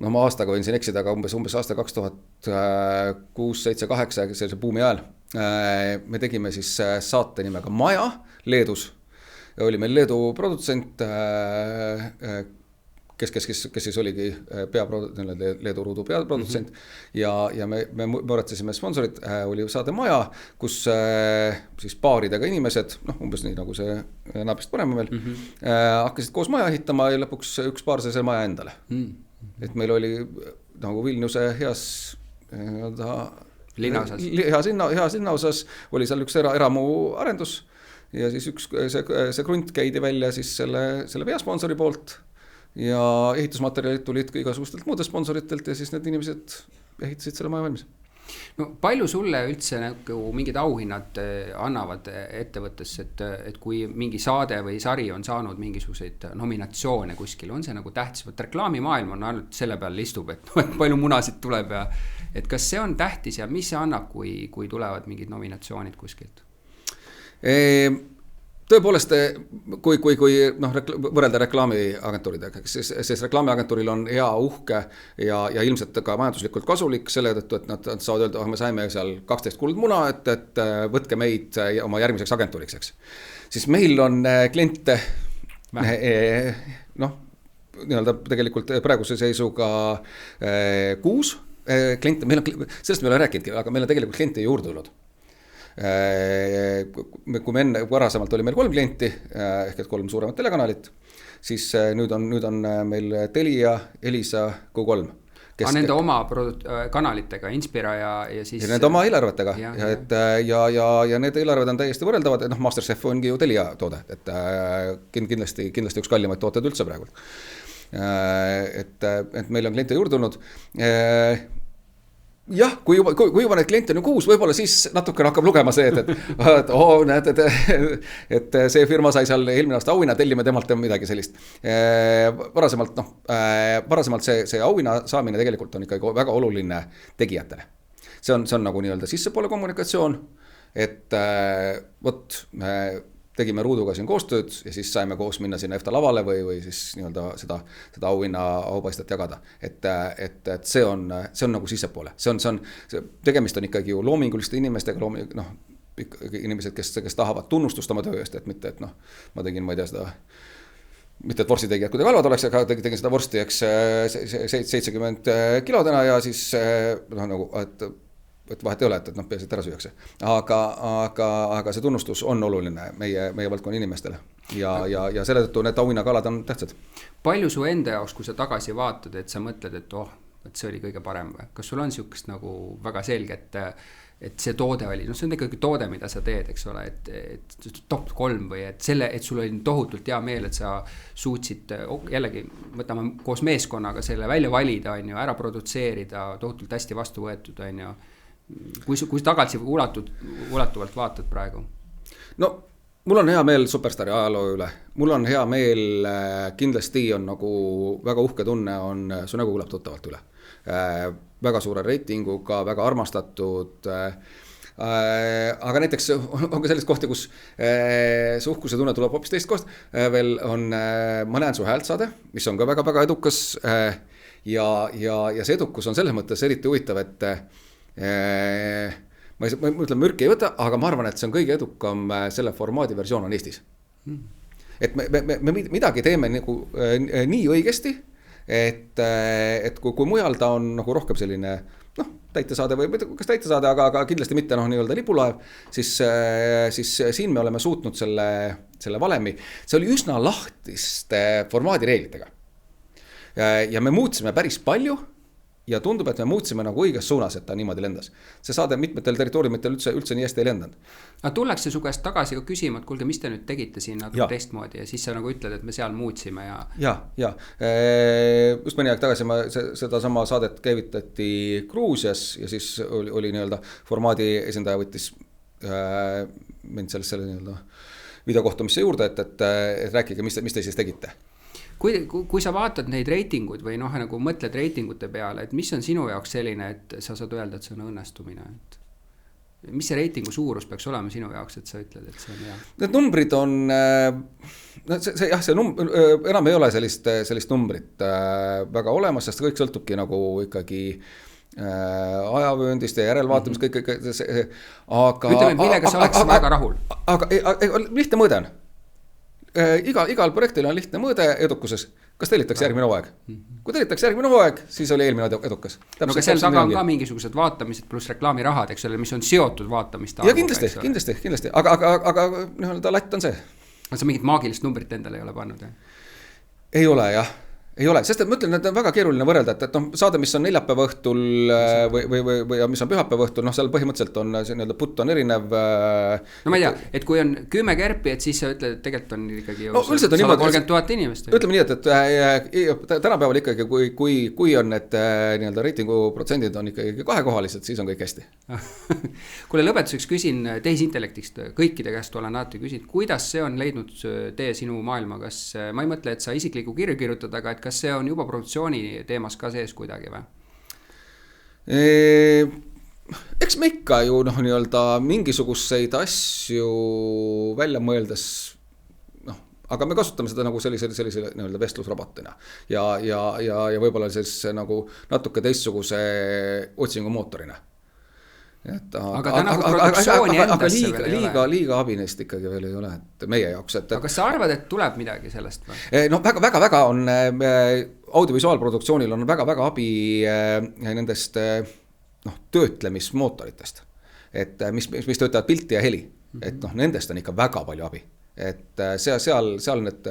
No ma aastaga võin siin eksida, aga umbes aasta 2006, 7, 8, sellise buumi ajal. Me tegime siis saate nimega Maja Leedus. Oli meil Leedu produtsent, kes siis oligi Leedu ruudu peaprodutsent ja me võratsesime sponsorit, oli saade Maja, kus siis paaridega inimesed, noh umbes nii nagu see naabist parema meil, hakkasid koos maja ehitama ja lõpuks üks paar sai see maja endale. Et meil oli nagu Vilniuse heas linnaosas oli seal üks eramu arendus ja siis see krunt käidi välja siis selle peasponsori poolt ja ehitusmaterjalid tulid igasugustelt muudest sponsoritelt ja siis need inimesed ehitasid selle maja valmis. No palju sulle üldse nagu mingid auhinnad annavad ettevõttesse, et kui mingi saade või sari on saanud mingisuguseid nominatsioone kuskil, on see nagu tähtis, et reklaamimaailm on ainult selle peal istub, et palju munasid tuleb ja et kas see on tähtis ja mis see annab, kui tulevad mingid nominatsioonid kuskilt? Tõepoolest, kui noh, võrrelda reklaamiagentuuridega, siis reklaamiagentuuril on hea uhke ja ilmselt ka majanduslikult kasulik selle tõttu, et nad saavad öelda, me saime seal 12 kuldmuna, et võtke meid oma järgmiseks agentuuriks, eks. Siis meil on kliente, noh, nii-öelda tegelikult praeguse seisuga 6 kliente, sellest me ei ole rääkinudki, aga meil on tegelikult kliente juurde tulnud. Kui me enne varasemalt oli meil 3 klienti ehk et 3 suuremat telekanalit, siis nüüd on meil Telia, Elisa, Q3. Nende oma kanalitega, Inspira ja siis... Ja nende oma eelarvetega ja need eelarved on täiesti võrreldavad, noh MasterChef ongi ju Telia toode, et kindlasti üks kallimaid tooted üldse praegu. Et meil on kliente juurde tulnud. Jah, kui juba need kliente on 6, võib-olla siis natukene hakkab lugema see, et see firma sai seal eelmine aasta auhinna, tellime temalt midagi sellist. Varasemalt see auhinna saamine tegelikult on ikkagi väga oluline tegijatele. See on nagu nii-öelda sissepoole kommunikatsioon, et vot tegime Ruuduga siin koostööd ja siis saime koos minna sinna EFTA lavale või siis nii-öelda seda auhinna aupaistet jagada. Et see on nagu sissepoole. Tegemist on ikkagi ju loominguliste inimestega, inimesed, kes tahavad tunnustust oma töö eest, et mitte, et noh, ma tegin, ma ei tea seda, mitte et vorsti tegijad kuidagi halvad oleks, aga tegin seda vorsti, eks 70 kilodena ja siis nagu, et vahet ei ole, et peaselt ära süüakse. Aga see tunnustus on oluline meie valdkonna inimestele ja selle tõttu need auhinnakalad on tähtsad. Palju su enda jaoks, kui sa tagasi vaatad, et sa mõtled, et see oli kõige parem või? Kas sul on siukest nagu väga selge, et see toode oli, see on ikkagi toode, mida sa teed, eks ole, et top 3 või et sul oli tohutult hea meel, et sa suutsid jällegi, võtame koos meeskonnaga selle välja valida, on ju, ära produtseerida, tohutult hästi vastu võetud, on ju. kui tagasi ulatuvalt vaatad praegu? No mul on hea meel Superstaari ajaloo üle, mul on hea meel, kindlasti on nagu väga uhke tunne on Su nägu kõlab tuttavalt üle. Väga suure reitinguga, väga armastatud, aga näiteks on ka sellist kohti, kus see uhkuse tunne tuleb hoopis teist koht, veel on Ma näen su häält saade, mis on ka väga-väga edukas ja see edukus on selles mõttes eriti huvitav, et ma ütlen mürki ei võta, aga ma arvan, et see on kõige edukam selle formaadi versioon on Eestis. Et me midagi teeme nagu nii õigesti, et kui mujal ta on nagu rohkem selline täitesaade või kas täitesaade, aga kindlasti mitte nii-öelda lipulaev, siis siin me oleme suutnud selle valemi. See oli üsna lahtiste formaadi reeglitega. Ja me muutsime päris palju ja tundub, et me muutsime nagu õiges suunas, et ta niimoodi lendas. See saade mitmetel territooriumitel üldse nii hästi ei lendanud. Aga tullakse su käest tagasi ka küsima, et kuulge, mis te nüüd tegite siin natuke teistmoodi ja siis sa nagu ütled, et me seal muutsime ja... Ja. Just mõni aeg tagasi seda sama saadet käivitati Gruusias ja siis oli nii-öelda formaadi esindaja võttis mind selle nii-öelda videokohtumisse juurde, et rääkige, mis te siis tegite. Kui sa vaatad neid reitinguid või nagu mõtled reitingute peale, et mis on sinu jaoks selline, et sa saad öelda, et see on õnnestumine, et mis see reitingu suurus peaks olema sinu jaoks, et sa ütled, et see on hea? Need numbrid on, enam ei ole sellist numbrit väga olemas, sest kõik sõltubki nagu ikkagi ajavööndist ja järelvaatamist, kõik aga... Ütleme, millega sa oleks väga rahul? Aga lihtne mõõde on. Igal projektil on lihtne mõõde edukuses. Kas tellitakse järgmine hooaeg? Kui tellitakse järgmine hooaeg, siis oli eelmine edukas. No aga seal taga on ka mingisugused vaatamised pluss reklaamirahad, eks ole, mis on seotud vaatamist. Ja kindlasti. Aga ta latt on see. Sa mingit maagilist numbrit endale ei ole pannud? Ei ole, jah. Ei ole, sest ma ütlen, et on väga keeruline võrrelda, et saade, mis on neljapäeva õhtul või mis on pühapäeva õhtul, seal põhimõtteliselt on see nii-öelda putt on erinev. No ma ei tea, et kui on 10 kerpi, et siis sa ütled, et tegelikult on ikkagi 130 000 inimest. Ütleme nii, et tänapäeval ikkagi, kui on need nii-öelda reitinguprotsendid on ikkagi kahekohalised, siis on kõik hästi. Kuule, lõpetuseks küsin tehisintellektist, kõikide käest olen alati küsinud, kuidas see on leidnud tee sinu maailma, kas ma ei mõtle, et sa isiklikku kirju kirjutad, aga kas see on juba produktsiooni teemas ka sees kuidagi või? Eks me ikka ju nii-öelda mingisuguseid asju välja mõeldes, aga me kasutame seda nagu sellise nii-öelda vestlusrobotina ja võib-olla siis nagu natuke teistsuguse otsingumootorina. Aga nagu produktsiooni endasse veel ei ole. Liiga abi neist ikkagi veel ei ole, et meie jaoks. Aga kas sa arvad, et tuleb midagi sellest või? Väga on, audiovisuaalproduktsioonil on väga abi nendest töötlemismootoritest, et mis töötavad pilti ja heli, et nendest on ikka väga palju abi. Et seal need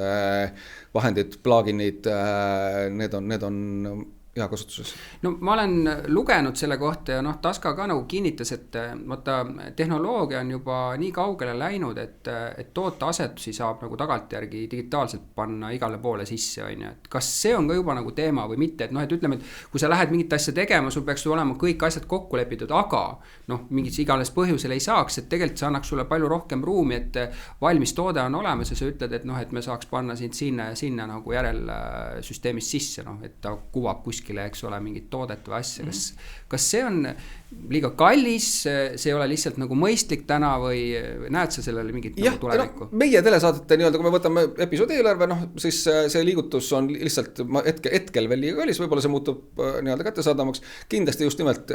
vahendid, pluginid, need on hea kasutuses. No ma olen lugenud selle kohta ja Taska ka nagu kinnitas, et tehnoloogia on juba nii kaugele läinud, et tooteasetusi saab nagu tagantjärgi digitaalselt panna igale poole sisse, on ju. Et kas see on ka juba nagu teema või mitte, et ütleme, et kui sa lähed mingit asja tegema, sul peaks olema kõik asjad kokku lepitud, aga mingis igales põhjusel ei saaks, et tegelikult see annaks sulle palju rohkem ruumi, et valmis toode on olemas ja sa ütled, et me saaks panna sind sinna ja sinna nagu järelsüsteemis sisse, et ta kuvab kuskile, eks ole, mingit toodet või asja. Kas see on liiga kallis, see ei ole lihtsalt nagu mõistlik täna või näed sa sellele mingit nagu tulevikku? Meie telesaadete nii-öelda, kui me võtame episoodi eelarve, siis see liigutus on lihtsalt hetkel veel liiga kallis, võib-olla see muutub nii-öelda kättesaadavaks. Kindlasti just nimelt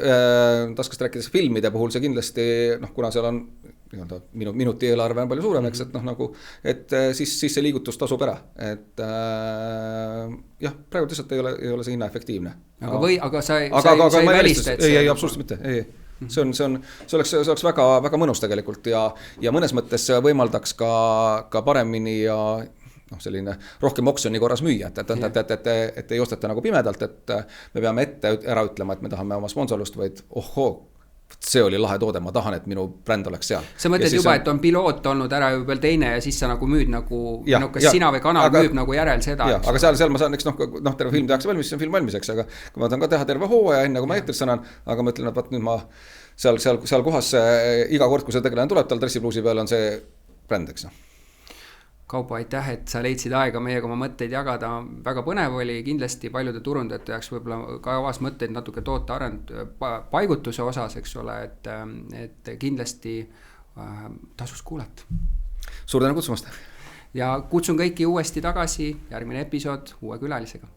Taskast rääkides filmide puhul see kindlasti, kuna seal on minuti eelarve on palju suurem, eks, et siis see liigutus tasub ära, et praegu lihtsalt ei ole see hinna efektiivne. Aga sa ei välista, et ei, absoluutselt mitte, ei. See oleks väga mõnus tegelikult ja mõnes mõttes võimaldaks ka paremini ja selline rohkem oksjoni korras müüa, et ei osteta nagu pimedalt, et me peame ette ära ütlema, et me tahame oma sponsorlust, vaid see oli lahe toode, ma tahan, et minu bränd oleks seal. Sa mõtled juba, et on piloot olnud ära juba teine ja siis sa nagu müüd kas sina või kanal müüb nagu järel seda. Aga seal ma saan, eks terve film tehakse valmis, see on film valmis, eks, aga kui ma tahan ka teha terve hooaja enne, kui ma eetris sõnan, aga ma ütlen, et nüüd ma seal kohas iga kord, kui see tegelane tuleb, tal dressipluusi peal on see bränd, eks. Kaupo, aitäh, et sa leidsid aega meiega oma mõtteid jagada, väga põnev oli, kindlasti paljude turundajate jaoks võib-olla ka avas mõtteid natuke paigutuse osas, eks ole, et kindlasti tasus kuulata. Suur tänu kutsumast! Ja kutsun kõiki uuesti tagasi, järgmine episood uue külalisega.